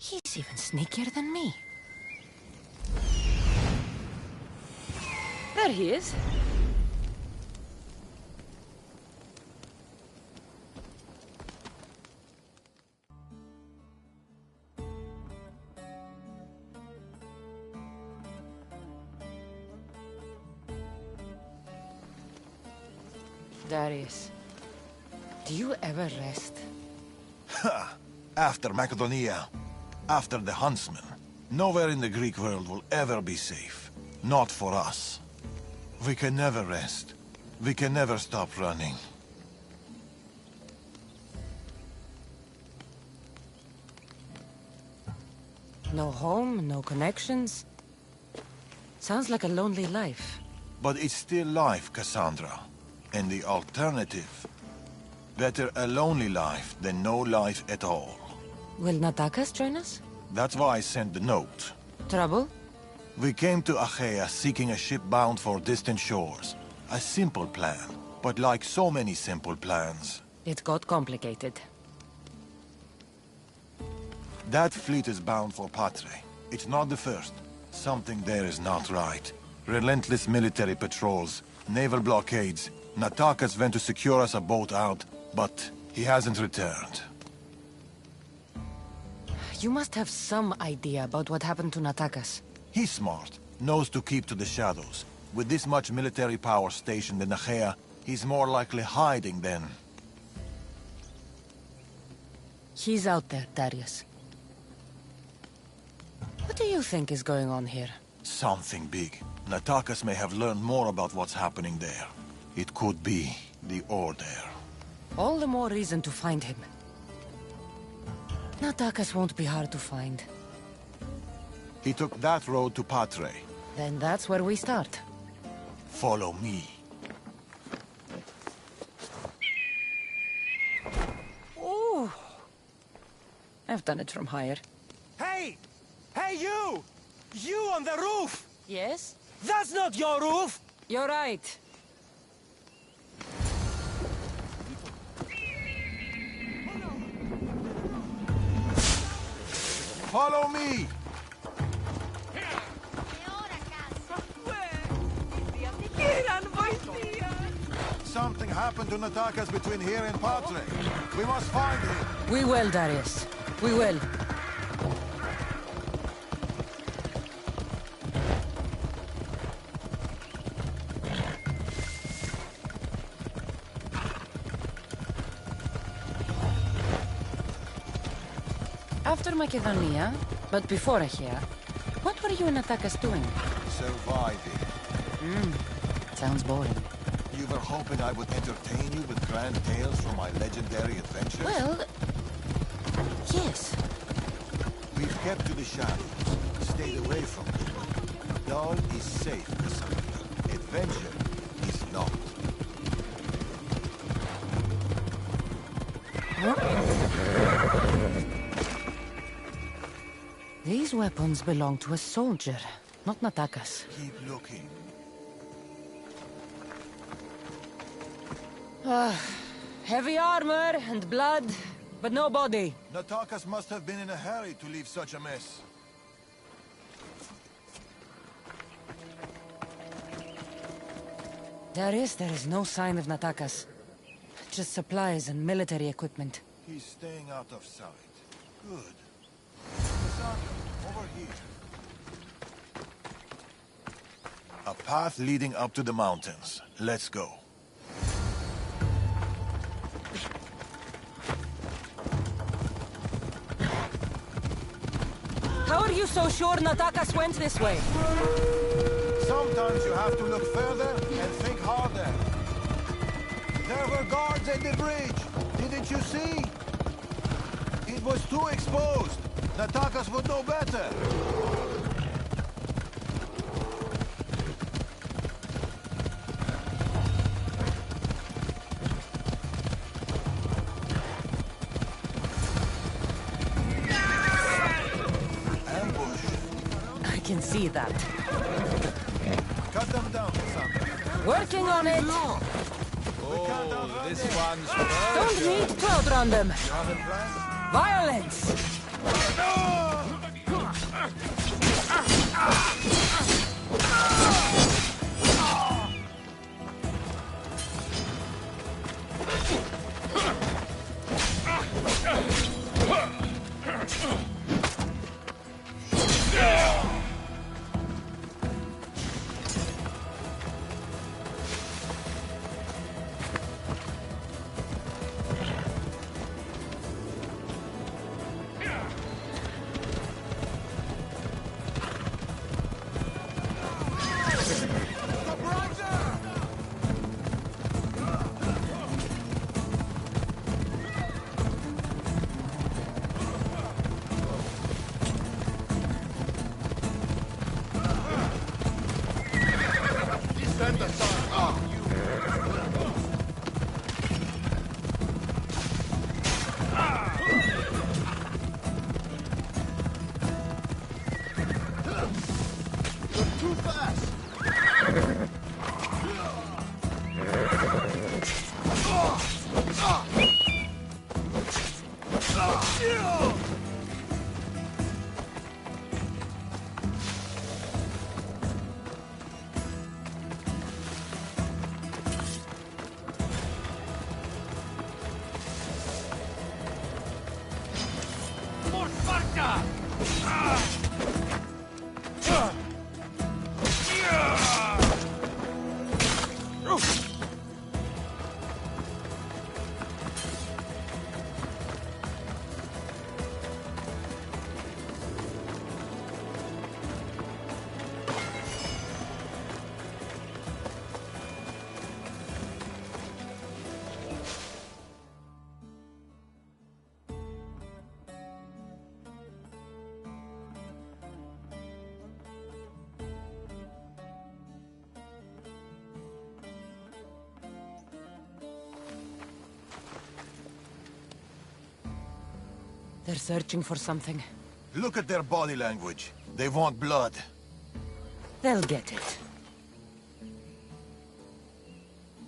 He's even sneakier than me. There he is. Darius, do you ever rest? Ha! After Macedonia, after the huntsman, nowhere in the Greek world will ever be safe. Not for us. We can never rest. We can never stop running. No home, no connections. Sounds like a lonely life. But it's still life, Cassandra. And the alternative? Better a lonely life than no life at all. Will Natakas join us? That's why I sent the note. Trouble? We came to Achaea seeking a ship bound for distant shores. A simple plan, but like so many simple plans... It got complicated. That fleet is bound for Parte. It's not the first. Something there is not right. Relentless military patrols, naval blockades. Natakas went to secure us a boat out, but he hasn't returned. You must have some idea about what happened to Natakas. He's smart, knows to keep to the shadows. With this much military power stationed in Achaea, he's more likely hiding than... He's out there, Darius. What do you think is going on here? Something big. Natakas may have learned more about what's happening there. It could be the Order. All the more reason to find him. Natakas won't be hard to find. He took that road to Parte. Then that's where we start. Follow me. Ooh. I've done it from higher. Hey! Hey, you! You on the roof! Yes? That's not your roof! You're right. Follow me! Something happened to Natakas between here and Parte. We must find him. We will, Darius. We will. After Macedonia, but before Achaea, what were you and Natakas doing? Surviving. Sounds boring. You were hoping I would entertain you with grand tales from my legendary adventures? Well, yes. We've kept to the shadows, stayed away from people. Dahl is safe, Cassandra. Adventure is not. These weapons belong to a soldier, not Natakas. Keep looking. Heavy armor and blood, but no body. Natakas must have been in a hurry to leave such a mess. There is no sign of Natakas. Just supplies and military equipment. He's staying out of sight. Good. Cassandra, over here. A path leading up to the mountains. Let's go. How are you so sure Natakas went this way? Sometimes you have to look further and think harder. There were guards at the bridge. Didn't you see? It was too exposed. Natakas would know better. Ambush. I can see that. Cut them down, Cassandra. Working on it! Oh, this one's Don't need to outrun them! You have a plan? Violence! They're searching for something. Look at their body language. They want blood. They'll get it.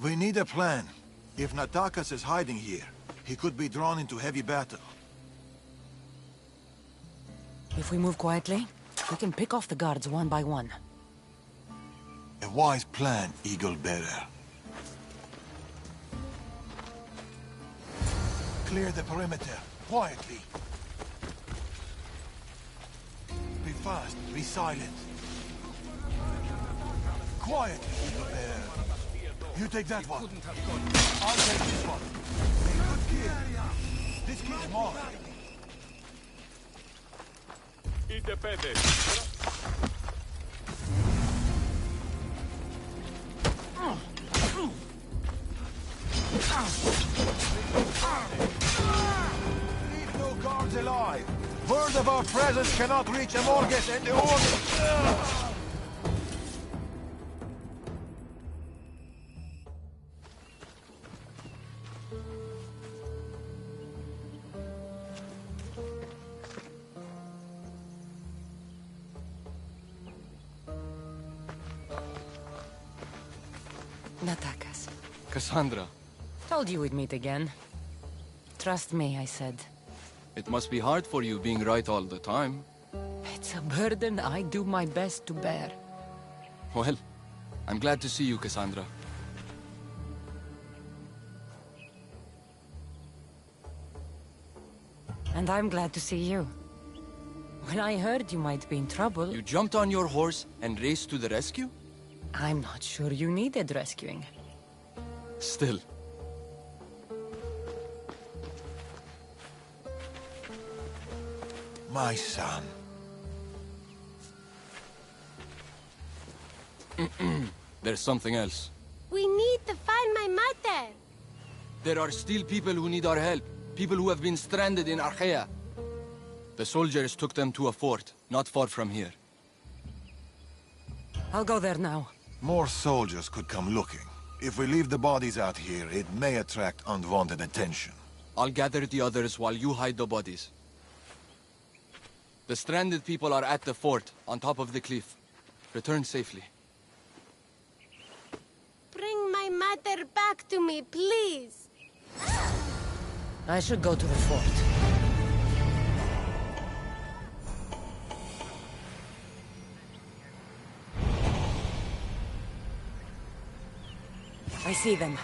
We need a plan. If Natakas is hiding here, he could be drawn into heavy battle. If we move quietly, we can pick off the guards one by one. A wise plan, Eagle Bearer. Clear the perimeter, quietly. Be fast, be silent. Quiet, Eagle Bearer. You take that one. I'll take this one. A good kill. This kid's mine. Leave no guards alive. Word of our presence cannot reach Amorges and the Order. Natakas. Cassandra, Told you we'd meet again. Trust me, I said. it must be hard for you being right all the time. It's a burden I do my best to bear. Well, I'm glad to see you, Cassandra. And I'm glad to see you. When I heard you might be in trouble... You jumped on your horse and raced to the rescue? I'm not sure you needed rescuing. Still. My son. There's something else. We need to find my mother. There are still people who need our help. People who have been stranded in Archaea. The soldiers took them to a fort, not far from here. I'll go there now. More soldiers could come looking. If we leave the bodies out here, it may attract unwanted attention. I'll gather the others while you hide the bodies. The stranded people are at the fort, on top of the cliff. Return safely. Bring my mother back to me, please. I should go to the fort. I see them.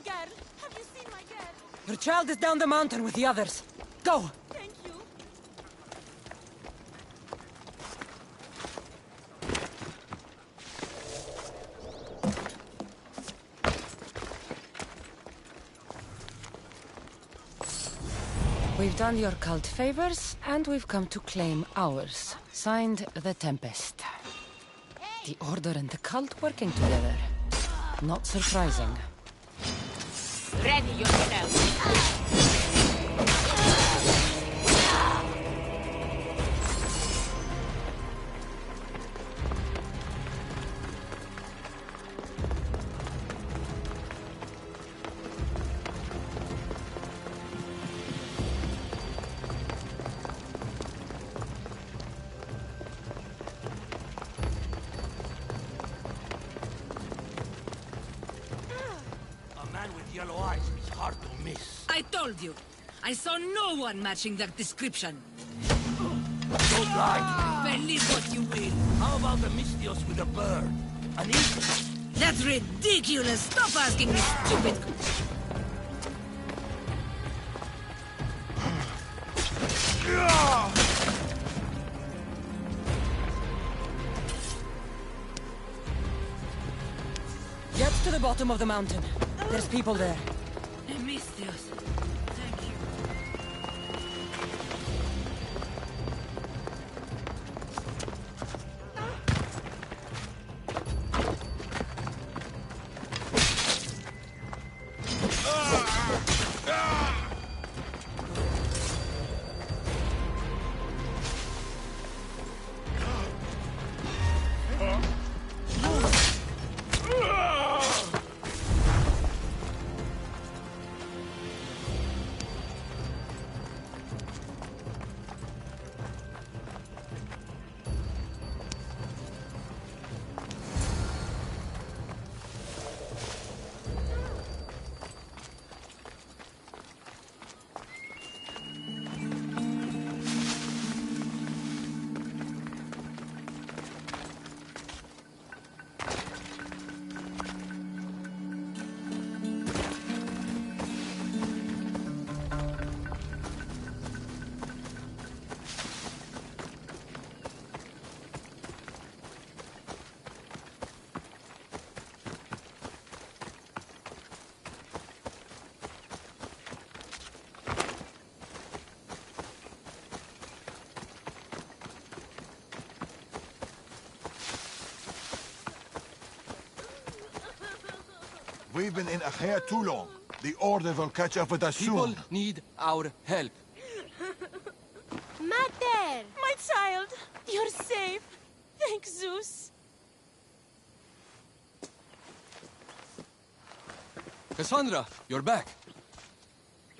girl? Have you seen my girl? Her child is down the mountain with the others. Go! Thank you. We've done your cult favors, and we've come to claim ours. Signed, the Tempest. The Order and the cult working together. Not surprising. Ready yourself. Yellow eyes is hard to miss. I told you. I saw no one matching that description. Don't lie. Believe what you will. How about the Mystios with a bird? An eagle? That's ridiculous. Stop asking me stupid... Get to the bottom of the mountain. There's people there. Mystios. Thank you. We've been in Achaia too long. The Order will catch up with us soon. People need our help. Mater! My child! You're safe. Thank Zeus. Cassandra, you're back.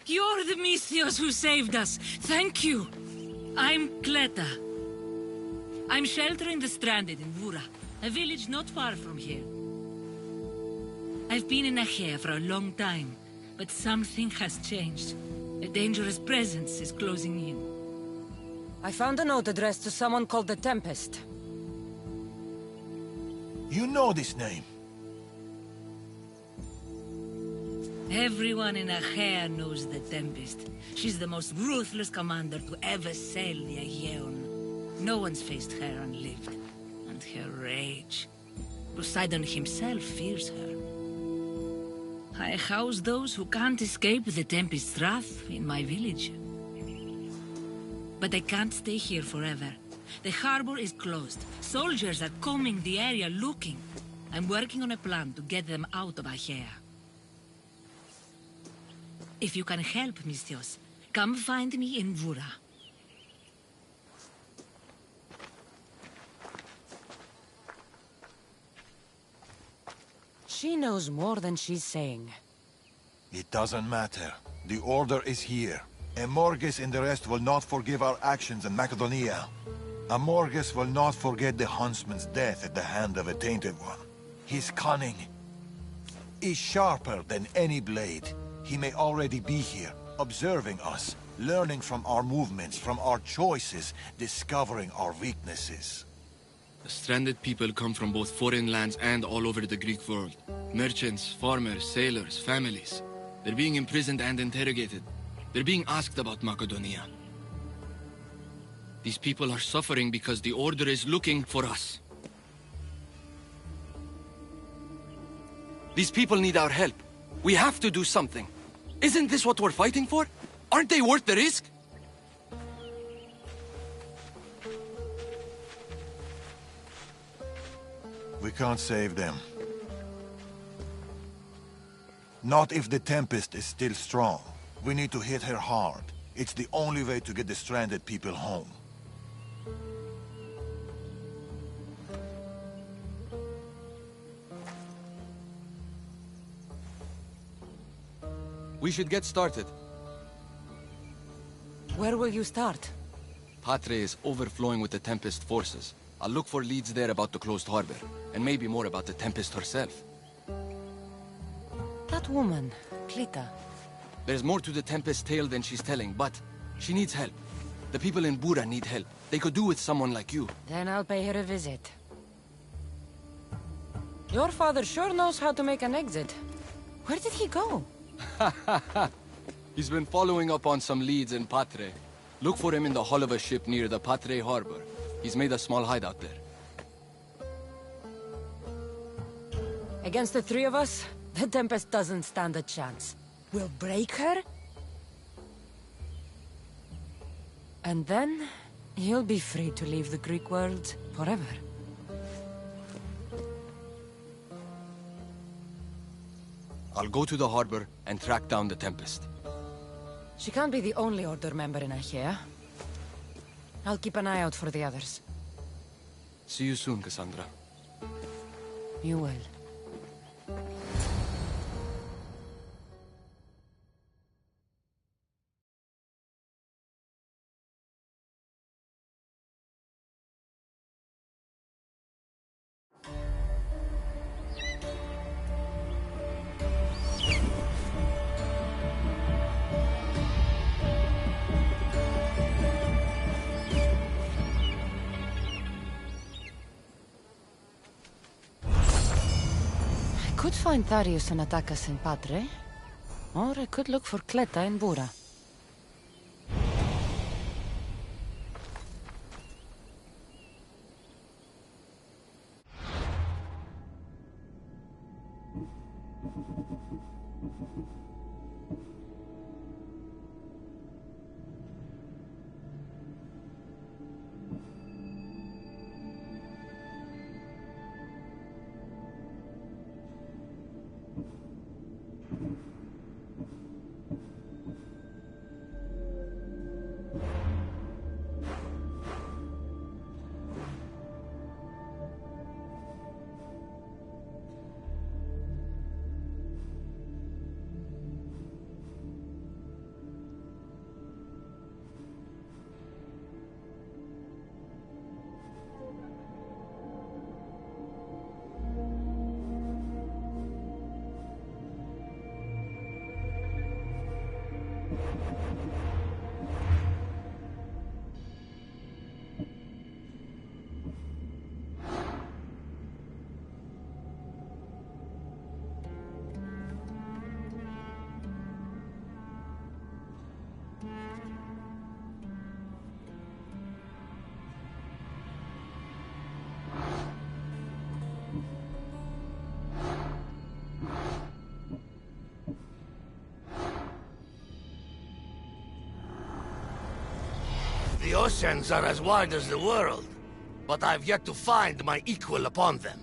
You're the Mystios who saved us. Thank you. I'm Cleta. I'm sheltering the stranded in Vura, a village not far from here. I've been in Achaia for a long time, but something has changed. A dangerous presence is closing in. I found a note addressed to someone called the Tempest. You know this name. Everyone in Achaia knows the Tempest. She's the most ruthless commander to ever sail the Aegean. No one's faced her unlived. And her rage. Poseidon himself fears her. I house those who can't escape the Tempest's wrath in my village. But I can't stay here forever. The harbor is closed. Soldiers are combing the area looking. I'm working on a plan to get them out of Achaia. If you can help, Mystios, come find me in Vura. She knows more than she's saying. It doesn't matter. The Order is here. Amorges and the rest will not forgive our actions in Macedonia. Amorges will not forget the huntsman's death at the hand of a tainted one. His cunning is sharper than any blade. He may already be here, observing us, learning from our movements, from our choices, discovering our weaknesses. The stranded people come from both foreign lands and all over the Greek world. Merchants, farmers, sailors, families. They're being imprisoned and interrogated. They're being asked about Macedonia. These people are suffering because the Order is looking for us. These people need our help. We have to do something. Isn't this what we're fighting for? Aren't they worth the risk? We can't save them. Not if the Tempest is still strong. We need to hit her hard. It's the only way to get the stranded people home. We should get started. Where will you start? Parte is overflowing with the Tempest forces. I'll look for leads there about the closed harbor, and maybe more about the Tempest herself. That woman, Clita. There's more to the Tempest tale than she's telling, but she needs help. The people in Bura need help. They could do with someone like you. Then I'll pay her a visit. Your father sure knows how to make an exit. Where did he go? He's been following up on some leads in Parte. Look for him in the hull of a ship near the Parte harbor. He's made a small hideout there. Against the three of us, the Tempest doesn't stand a chance. We'll break her, and then you'll be free to leave the Greek world forever. I'll go to the harbor and track down the Tempest. She can't be the only Order member in Achaea. I'll keep an eye out for the others. See you soon, Cassandra. You will. I could find Tharius and attack us in Patre, or I could look for Cleta in Bura. The oceans are as wide as the world, but I've yet to find my equal upon them.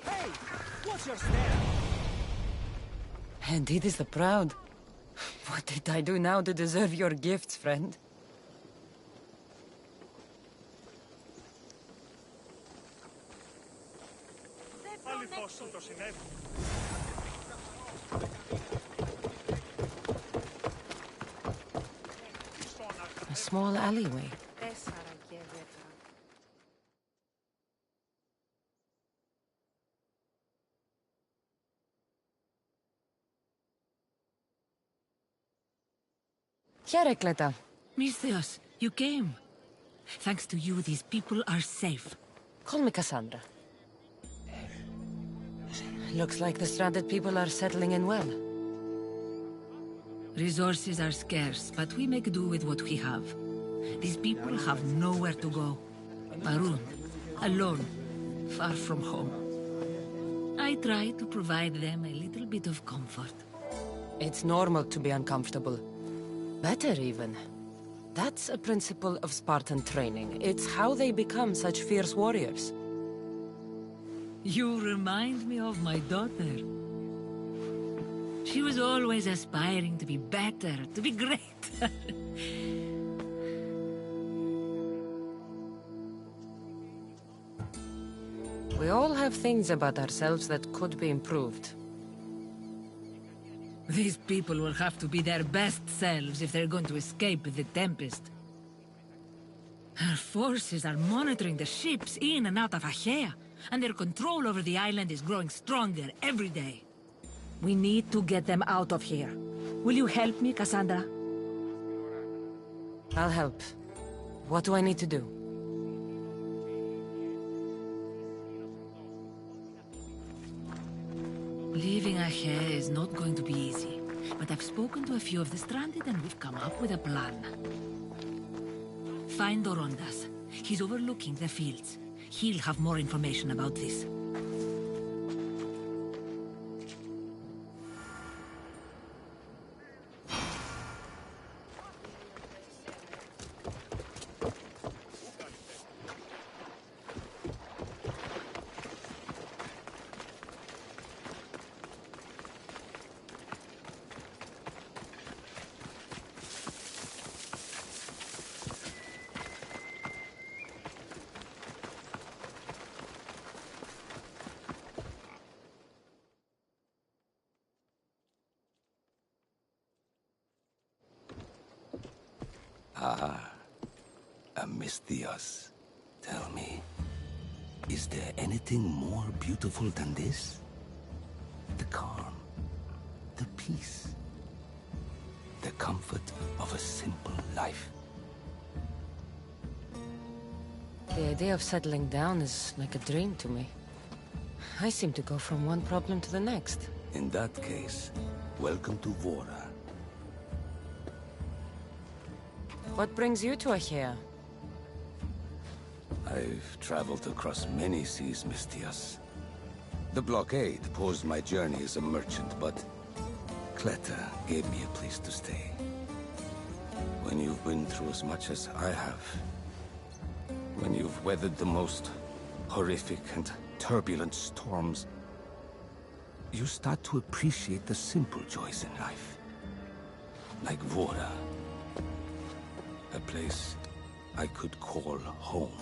Hey, what's your stare? Indeed is the proud. What did I do now to deserve your gifts, friend? A small alleyway. Cleta. Misthios, you came. Thanks to you, these people are safe. Call me Cassandra. Looks like the stranded people are settling in well. Resources are scarce, but we make do with what we have. These people have nowhere to go. Marooned, alone, far from home. I try to provide them a little bit of comfort. It's normal to be uncomfortable. Better even. That's a principle of Spartan training. It's how they become such fierce warriors. You remind me of my daughter. She was always aspiring to be better, to be great. We all have things about ourselves that could be improved. These people will have to be their best selves if they're going to escape the Tempest. Our forces are monitoring the ships in and out of Achaea, and their control over the island is growing stronger every day. We need to get them out of here. Will you help me, Cassandra? I'll help. What do I need to do? Leaving Achaea is not going to be easy, but I've spoken to a few of the stranded and we've come up with a plan. Find Dorondas. He's overlooking the fields. He'll have more information about this. Misthios, tell me, is there anything more beautiful than this? The calm, the peace, the comfort of a simple life. The idea of settling down is like a dream to me. I seem to go from one problem to the next. In that case, welcome to Vora. What brings you to Achaea? I've traveled across many seas, Misthios. The blockade paused my journey as a merchant, but Cleta gave me a place to stay. When you've been through as much as I have, when you've weathered the most horrific and turbulent storms, you start to appreciate the simple joys in life. Like Vora. A place I could call home.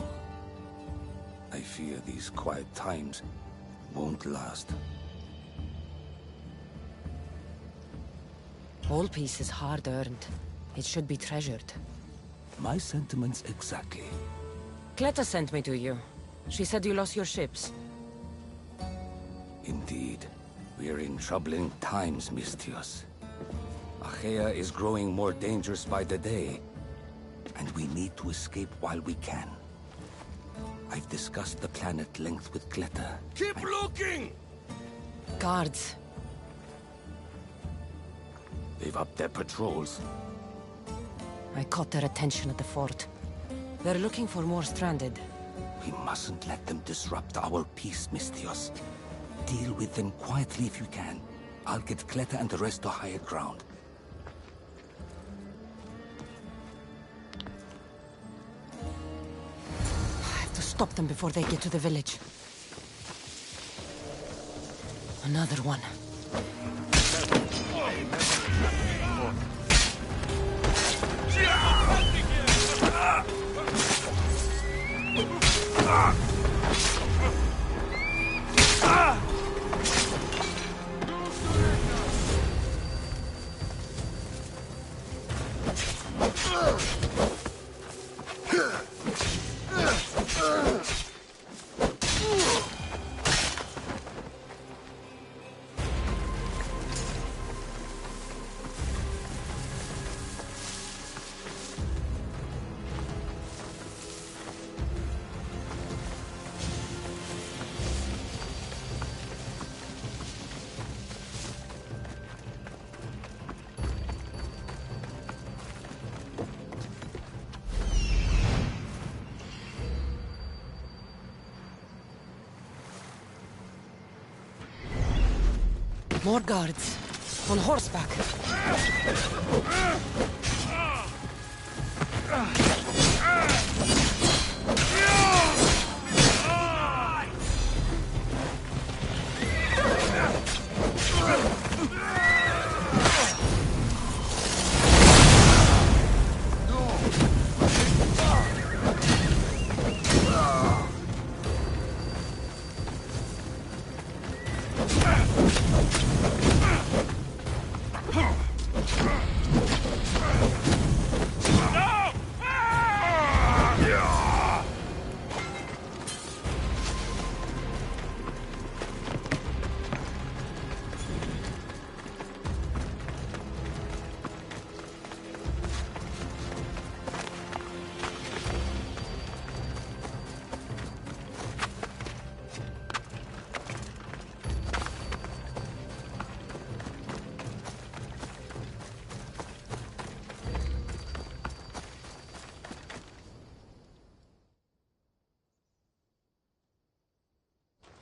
I fear these quiet times won't last. All peace is hard-earned. It should be treasured. My sentiments exactly. Cleta sent me to you. She said you lost your ships. Indeed. We're in troubling times, Misthios. Achaea is growing more dangerous by the day, and we need to escape while we can. I've discussed the plan at length with Cleta. Keep looking! Guards. They've upped their patrols. I caught their attention at the fort. They're looking for more stranded. We mustn't let them disrupt our peace, Misthios. Deal with them quietly if you can. I'll get Cleta and the rest to higher ground. stop them before they get to the village. Another one. More guards. On horseback.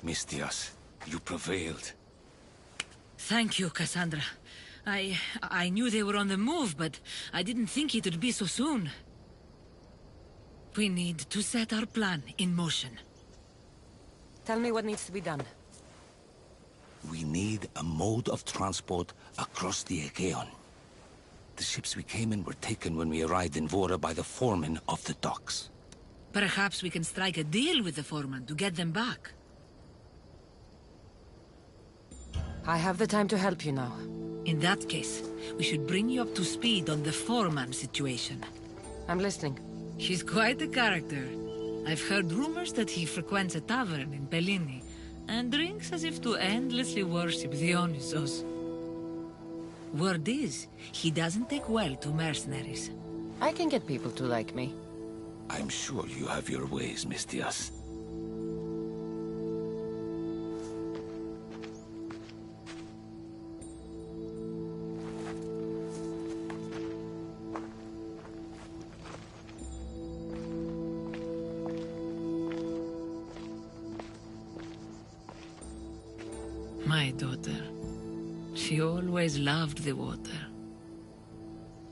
Mistias, you prevailed. Thank you, Cassandra. I knew they were on the move, but I didn't think it would be so soon. We need to set our plan in motion. Tell me what needs to be done. We need a mode of transport across the Aegean. The ships we came in were taken when we arrived in Vora by the foreman of the docks. Perhaps we can strike a deal with the foreman to get them back. I have the time to help you now. In that case, we should bring you up to speed on the foreman situation. I'm listening. He's quite a character. I've heard rumors that he frequents a tavern in Bellini and drinks as if to endlessly worship Dionysos. Word is, he doesn't take well to mercenaries. I can get people to like me. I'm sure you have your ways, Mistias. My daughter. She always loved the water.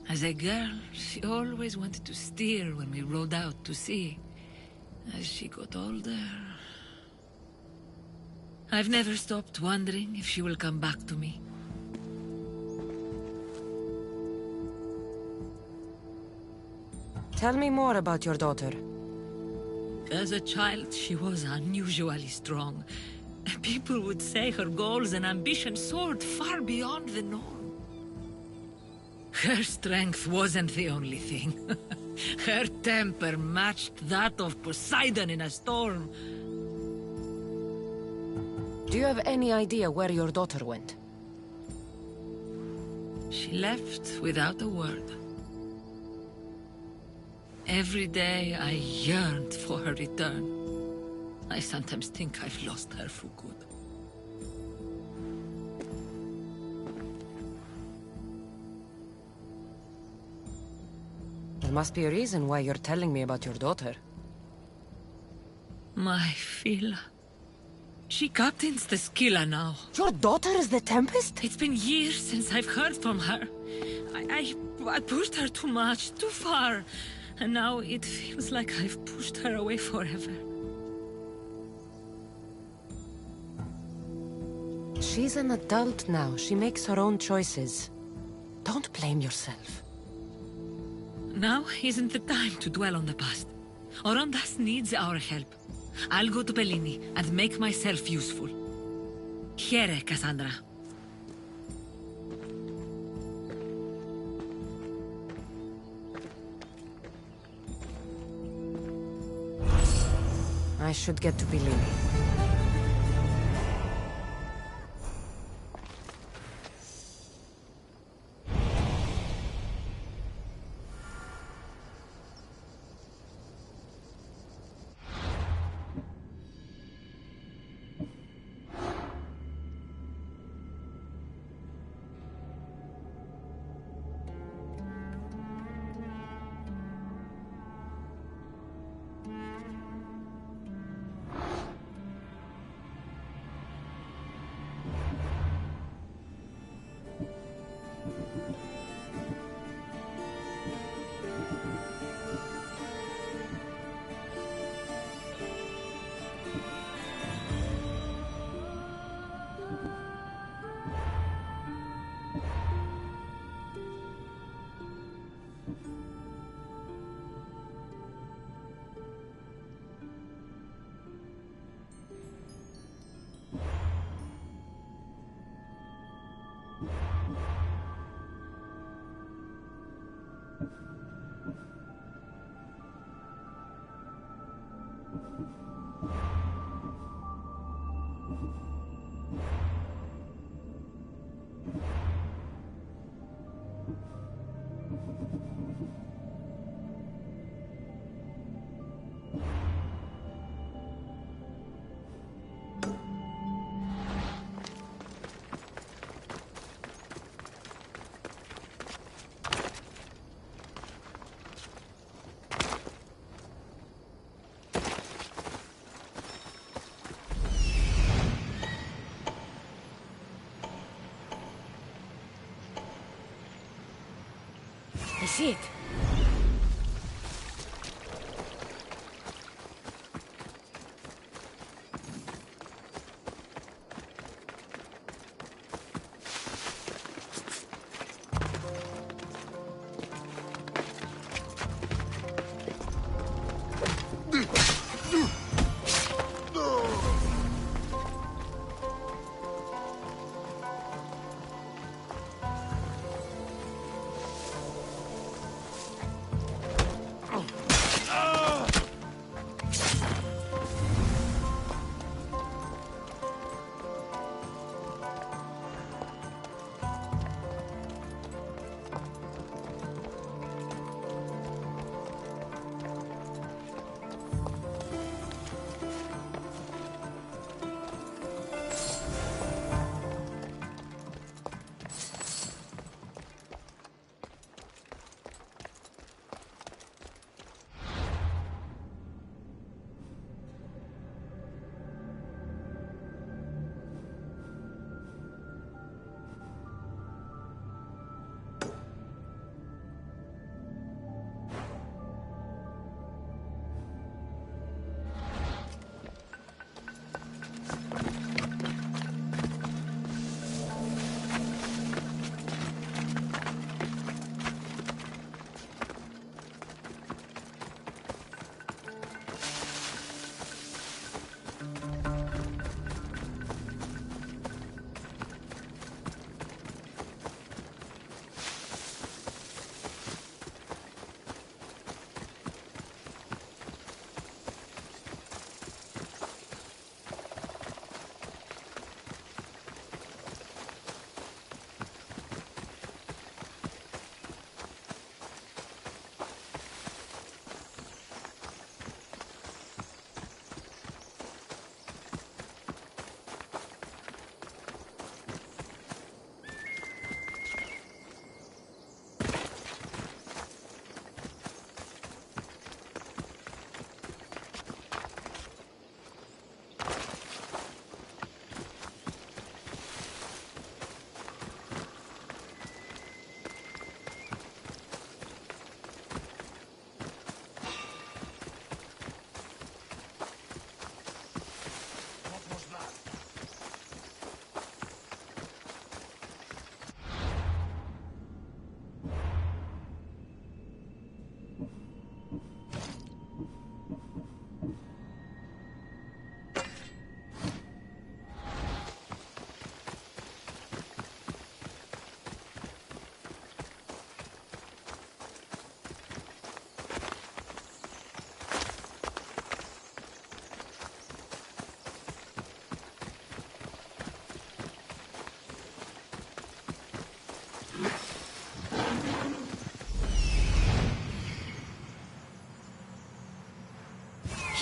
As a girl, she always wanted to steer when we rode out to sea. As she got older... I've never stopped wondering if she will come back to me. Tell me more about your daughter. As a child, she was unusually strong. People would say her goals and ambitions soared far beyond the norm. Her strength wasn't the only thing. Her temper matched that of Poseidon in a storm. Do you have any idea where your daughter went? She left without a word. Every day I yearned for her return. I sometimes think I've lost her for good. There must be a reason why you're telling me about your daughter. My Fila. She captains the Scylla now. Your daughter is the Tempest? It's been years since I've heard from her. I pushed her too much, too far. And now it feels like I've pushed her away forever. She's an adult now. She makes her own choices. Don't blame yourself. Now isn't the time to dwell on the past. Orondas needs our help. I'll go to Bellini and make myself useful. Here, Cassandra. I should get to Bellini. I see it.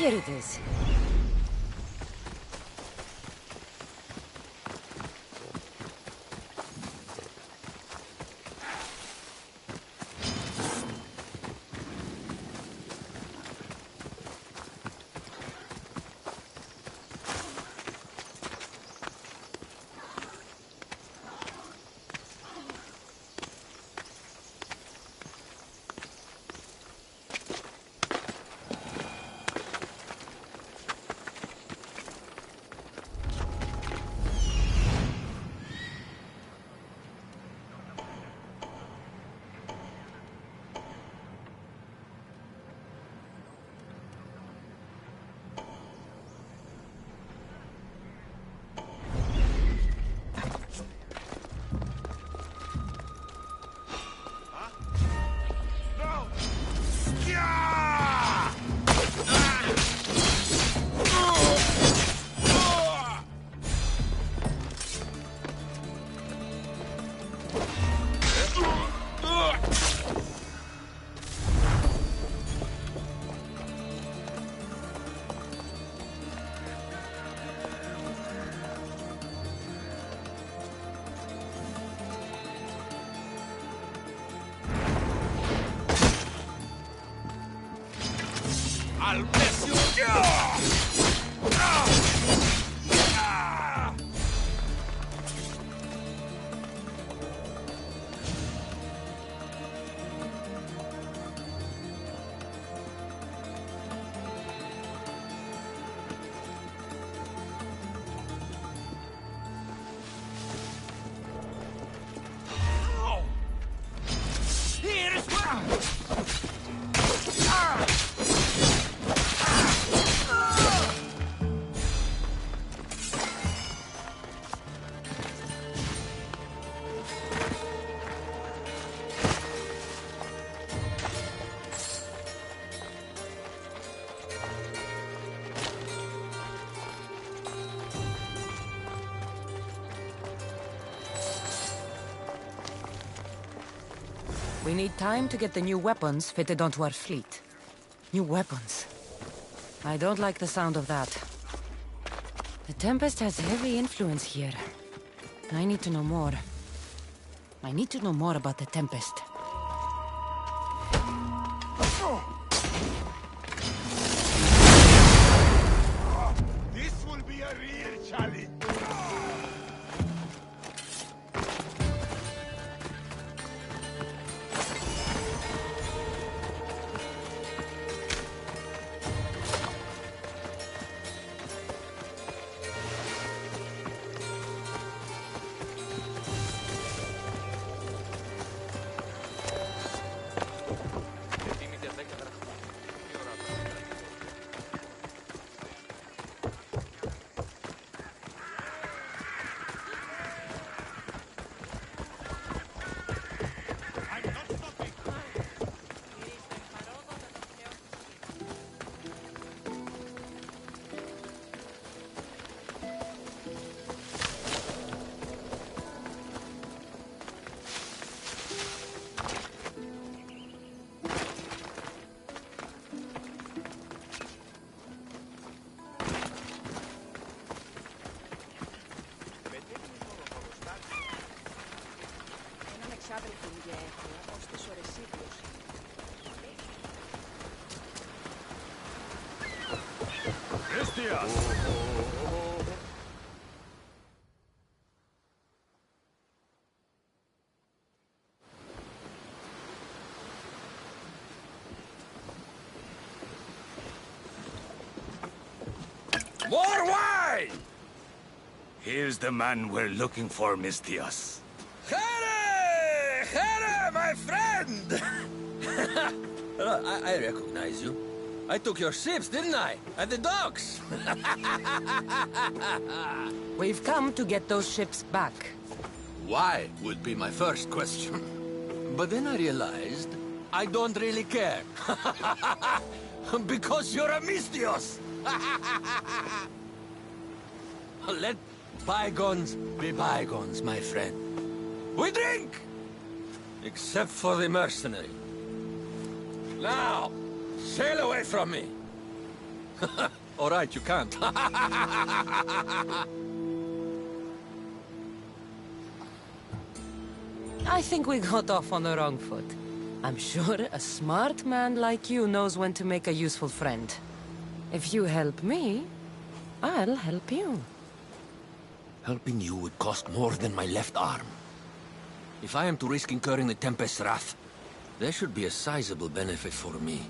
Here it is. I'll bless you! Here's one! We need time to get the new weapons fitted onto our fleet. New weapons. I don't like the sound of that. The Tempest has heavy influence here. I need to know more. I need to know more about the Tempest. This will be a real challenge. More wine! Here's the man we're looking for, Mistios. Here! Here, my friend! I recognize you. I took your ships, didn't I? At the docks! We've come to get those ships back. Why would be my first question. But then I realized I don't really care. Because you're a Mistios! Let bygones be bygones, my friend. We drink! Except for the mercenary. Now, sail away from me. All right, you can't. I think we got off on the wrong foot. I'm sure a smart man like you knows when to make a useful friend. If you help me, I'll help you. Helping you would cost more than my left arm. If I am to risk incurring the Tempest's wrath, there should be a sizable benefit for me.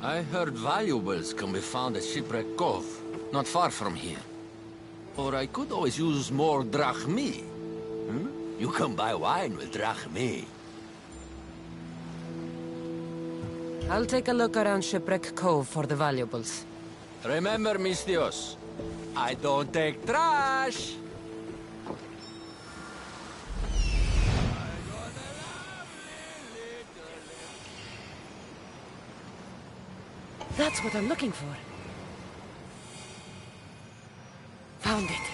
I heard valuables can be found at Shipwreck Cove, not far from here. Or I could always use more drachmi. You can buy wine with drachmi. I'll take a look around Shipwreck Cove for the valuables. Remember, Mistios, I don't take trash! That's what I'm looking for. Found it.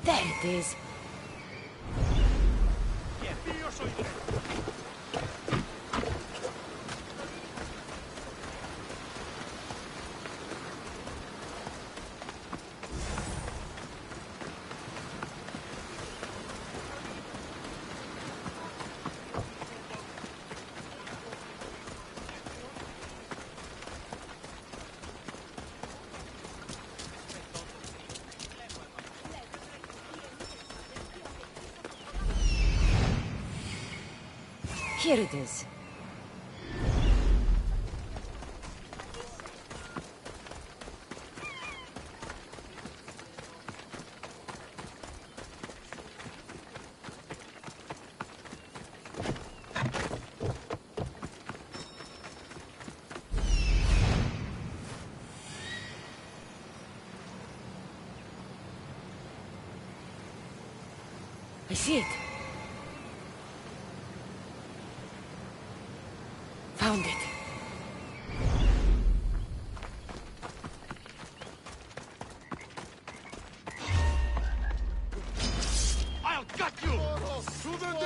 There it is. Here it is. I see it. Found it. I'll gut you! To the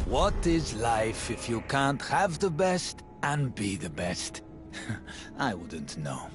What is life if you can't have the best and be the best? I wouldn't know.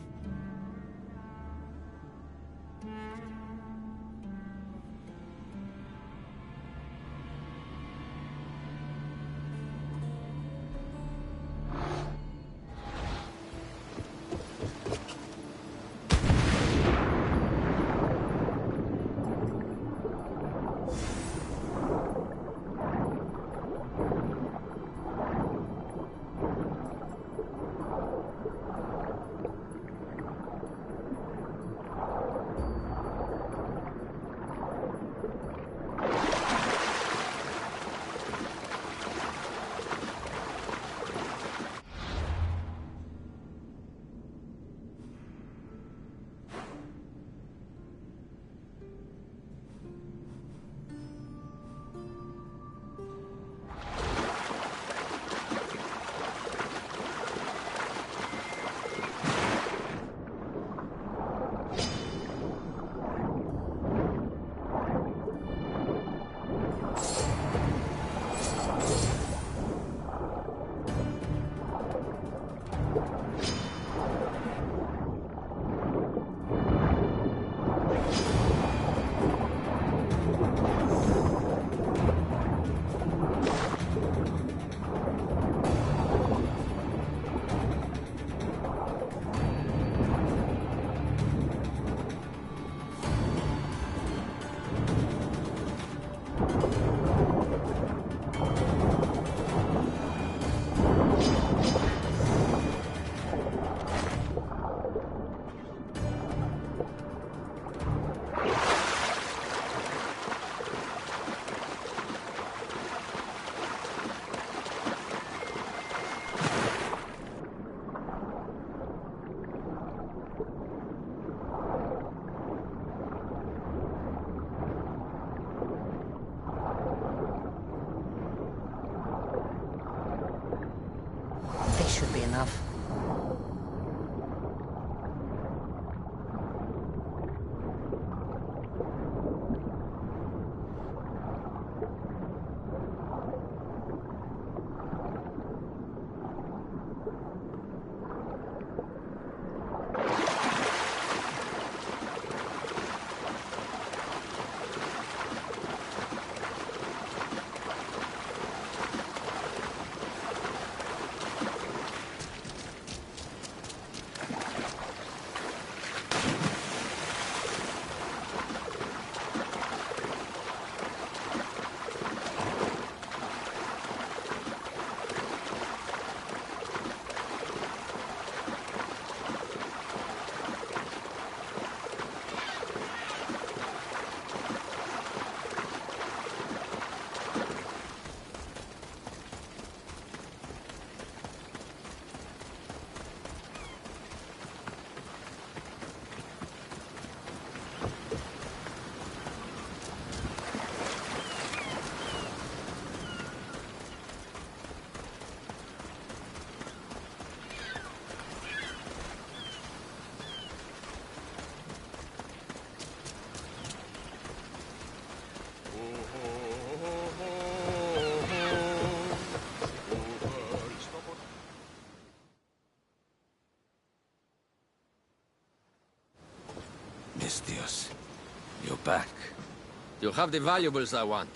You have the valuables I want.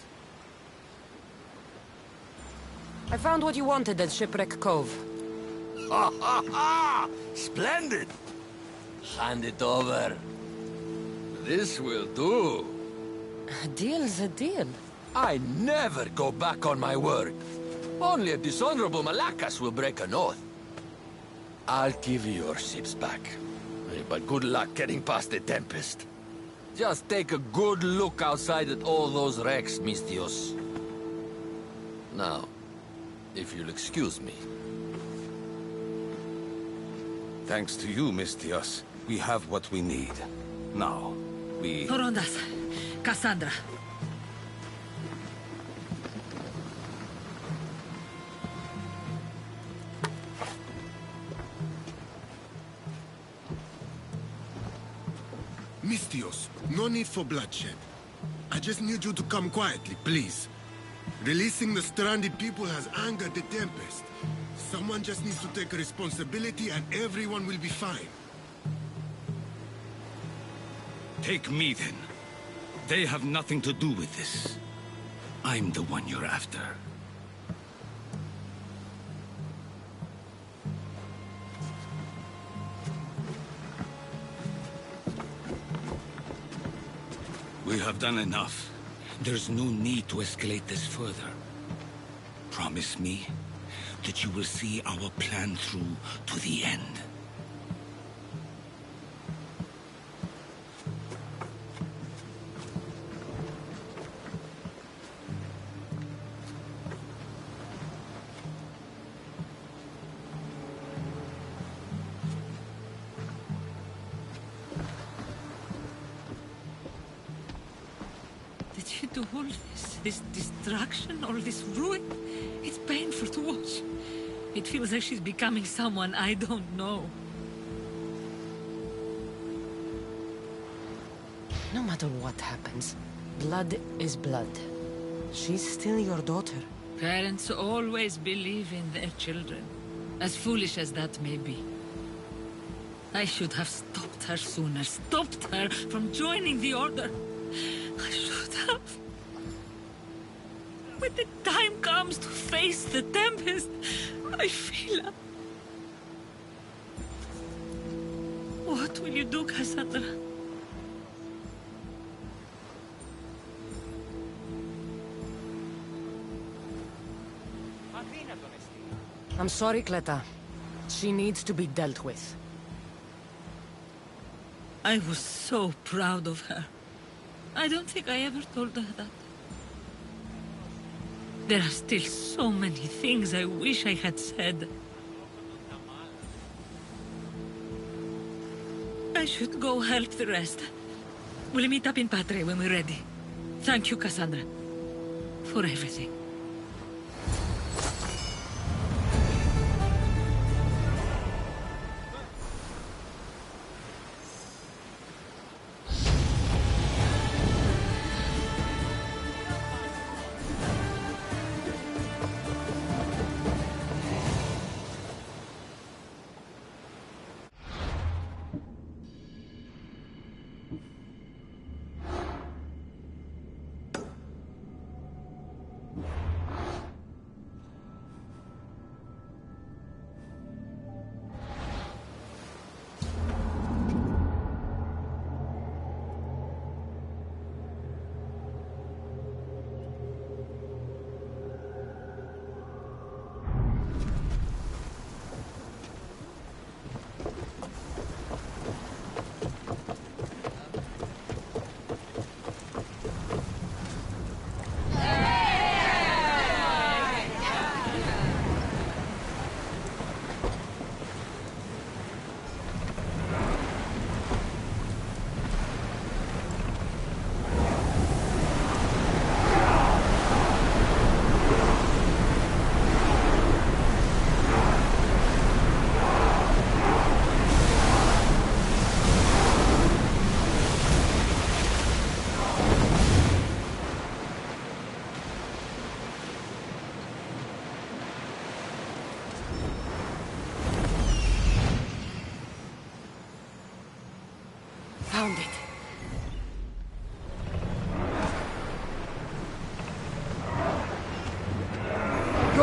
I found what you wanted at Shipwreck Cove. Ha ha ha! Splendid! Hand it over. This will do. A deal's a deal. I never go back on my word. Only a dishonorable Malakas will break an oath. I'll give you your ships back. But good luck getting past the Tempest. Just take a good look outside at all those wrecks, Mistios. Now, if you'll excuse me. Thanks to you, Mistios, we have what we need. Now, we... Horondas, Cassandra. Mistios, no need for bloodshed. I just need you to come quietly, please. Releasing the stranded people has angered the Tempest. Someone just needs to take responsibility and everyone will be fine. Take me then. They have nothing to do with this. I'm the one you're after. We have done enough. There's no need to escalate this further. Promise me that you will see our plan through to the end. Did you do all this destruction, all this ruin? It's painful to watch. It feels like she's becoming someone I don't know. No matter what happens, blood is blood. She's still your daughter. Parents always believe in their children, as foolish as that may be. I should have stopped her sooner, stopped her from joining the Order. I should have. When the time comes to face the Tempest, I feel... What will you do, Cassandra? I'm sorry, Cleta. She needs to be dealt with. I was so proud of her. I don't think I ever told her that. There are still so many things I wish I had said. I should go help the rest. We'll meet up in Parte when we're ready. Thank you, Cassandra, for everything. you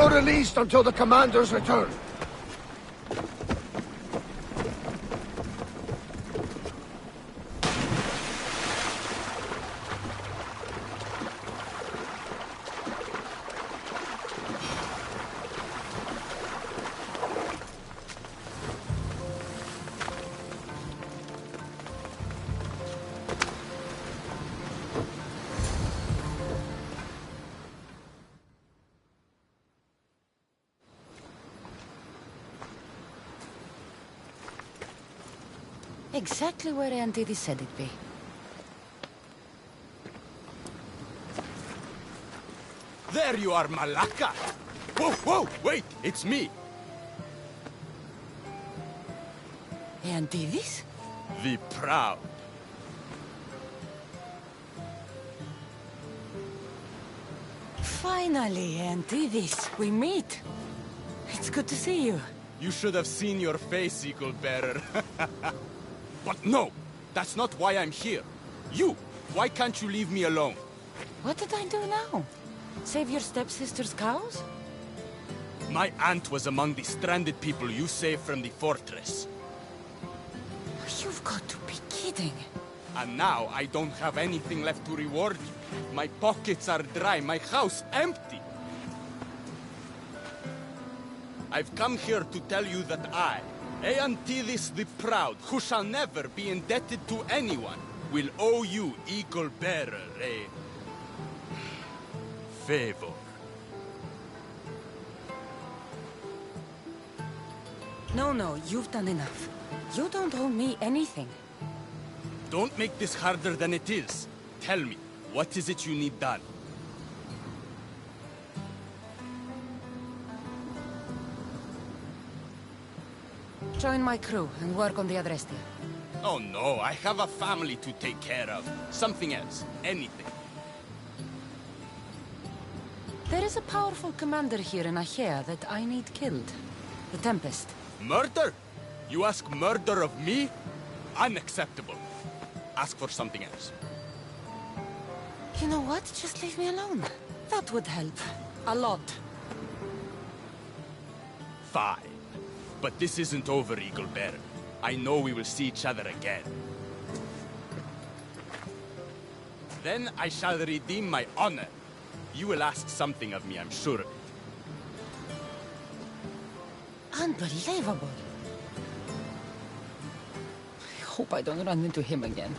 go released until the commander's return. Exactly where Auntie said it'd be. There you are, Malaka! Whoa, whoa, wait, it's me! Auntie The Proud. Finally, Auntie we meet. It's good to see you. You should have seen your face, Eagle Bearer. But no, that's not why I'm here. You, why can't you leave me alone? What did I do now? Save your stepsister's cows? My aunt was among the stranded people you saved from the fortress. You've got to be kidding. And now I don't have anything left to reward you. My pockets are dry, my house empty. I've come here to tell you that I, Aeantidis the Proud, who shall never be indebted to anyone, will owe you, Eagle Bearer, a favor. No, you've done enough. You don't owe me anything. Don't make this harder than it is. Tell me, what is it you need done? Join my crew and work on the Adrestia. Oh no, I have a family to take care of. Something else. Anything. There is a powerful commander here in Achaea that I need killed. The Tempest. Murder? You ask murder of me? Unacceptable. Ask for something else. You know what? Just leave me alone. That would help. A lot. Fine. But this isn't over, Eagle Bearer. I know we will see each other again. Then I shall redeem my honor. You will ask something of me, I'm sure of it. Unbelievable. I hope I don't run into him again.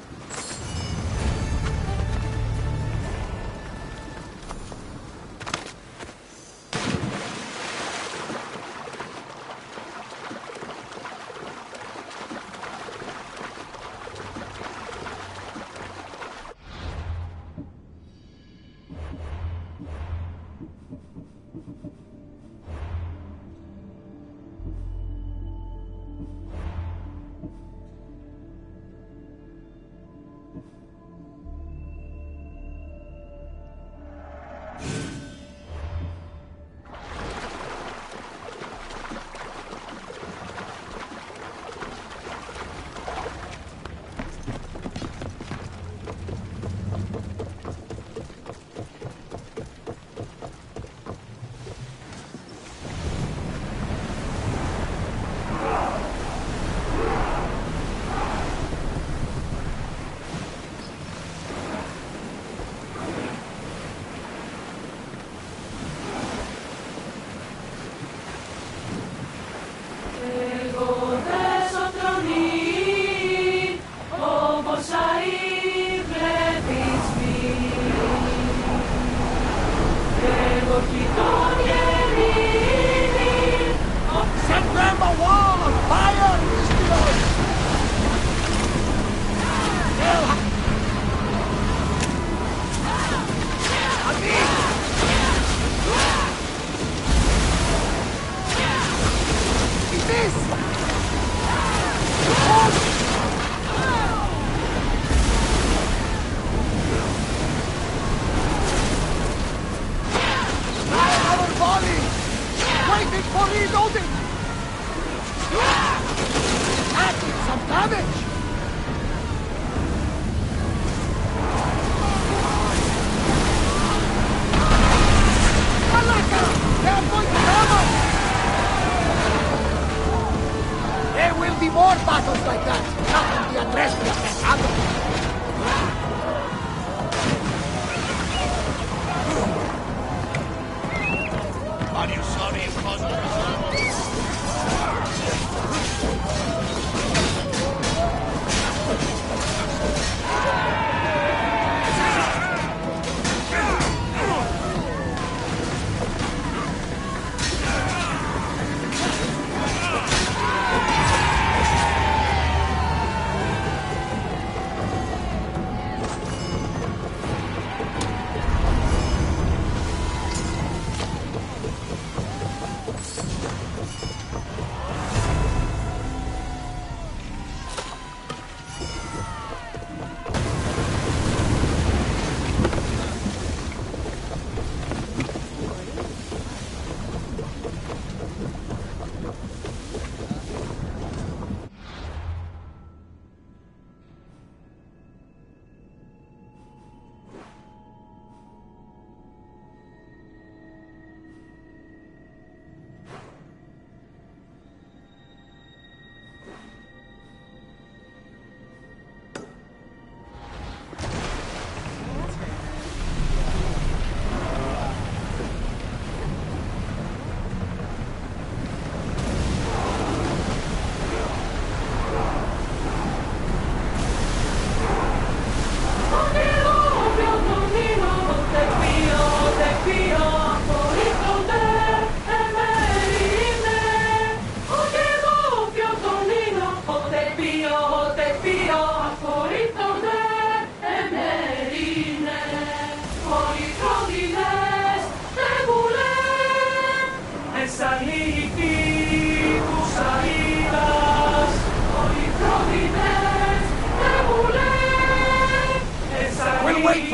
They're going to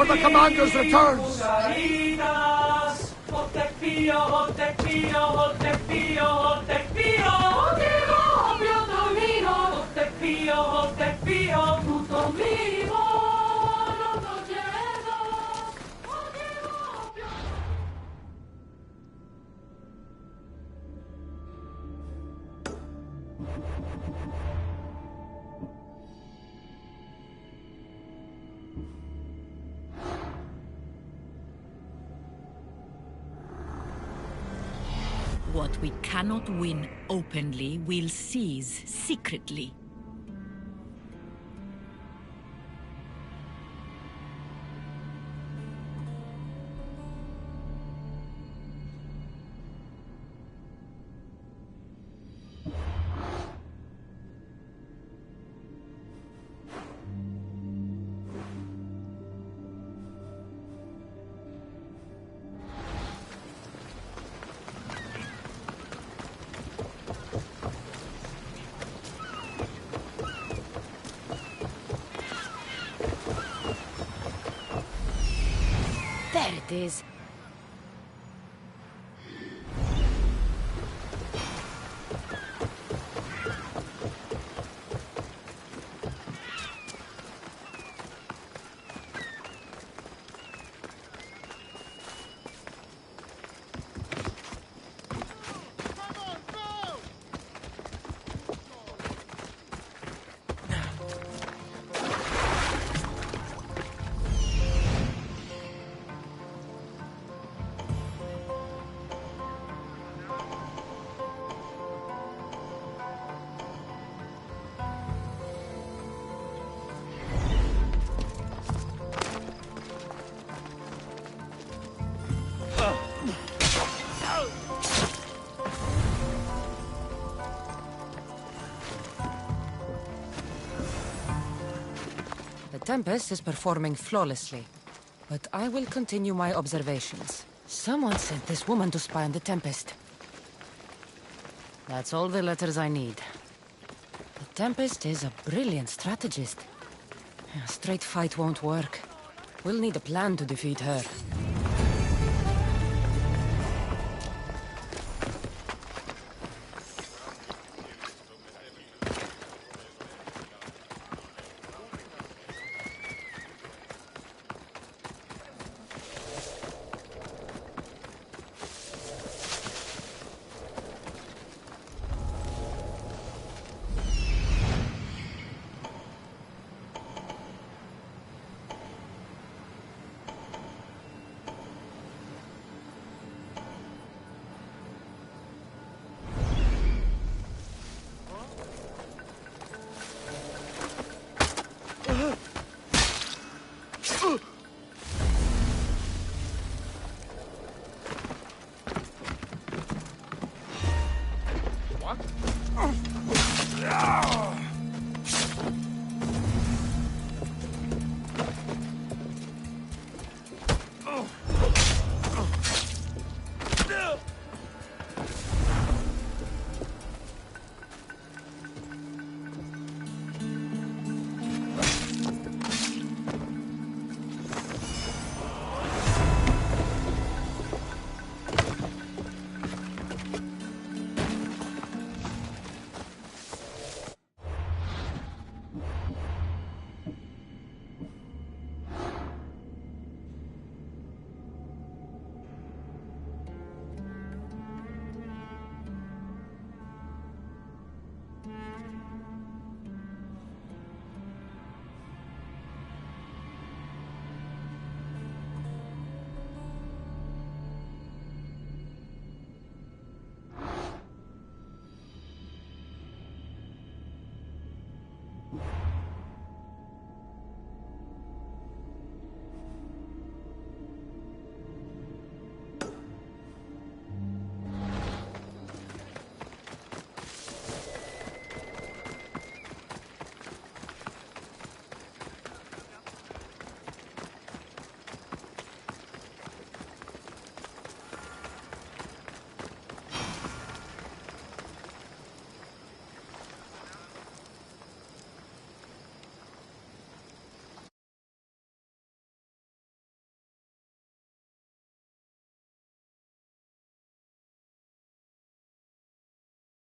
for the commander's returns! What we cannot win openly, we'll seize secretly. There it is. The Tempest is performing flawlessly, but I will continue my observations. Someone sent this woman to spy on the Tempest. That's all the letters I need. The Tempest is a brilliant strategist. A straight fight won't work. We'll need a plan to defeat her.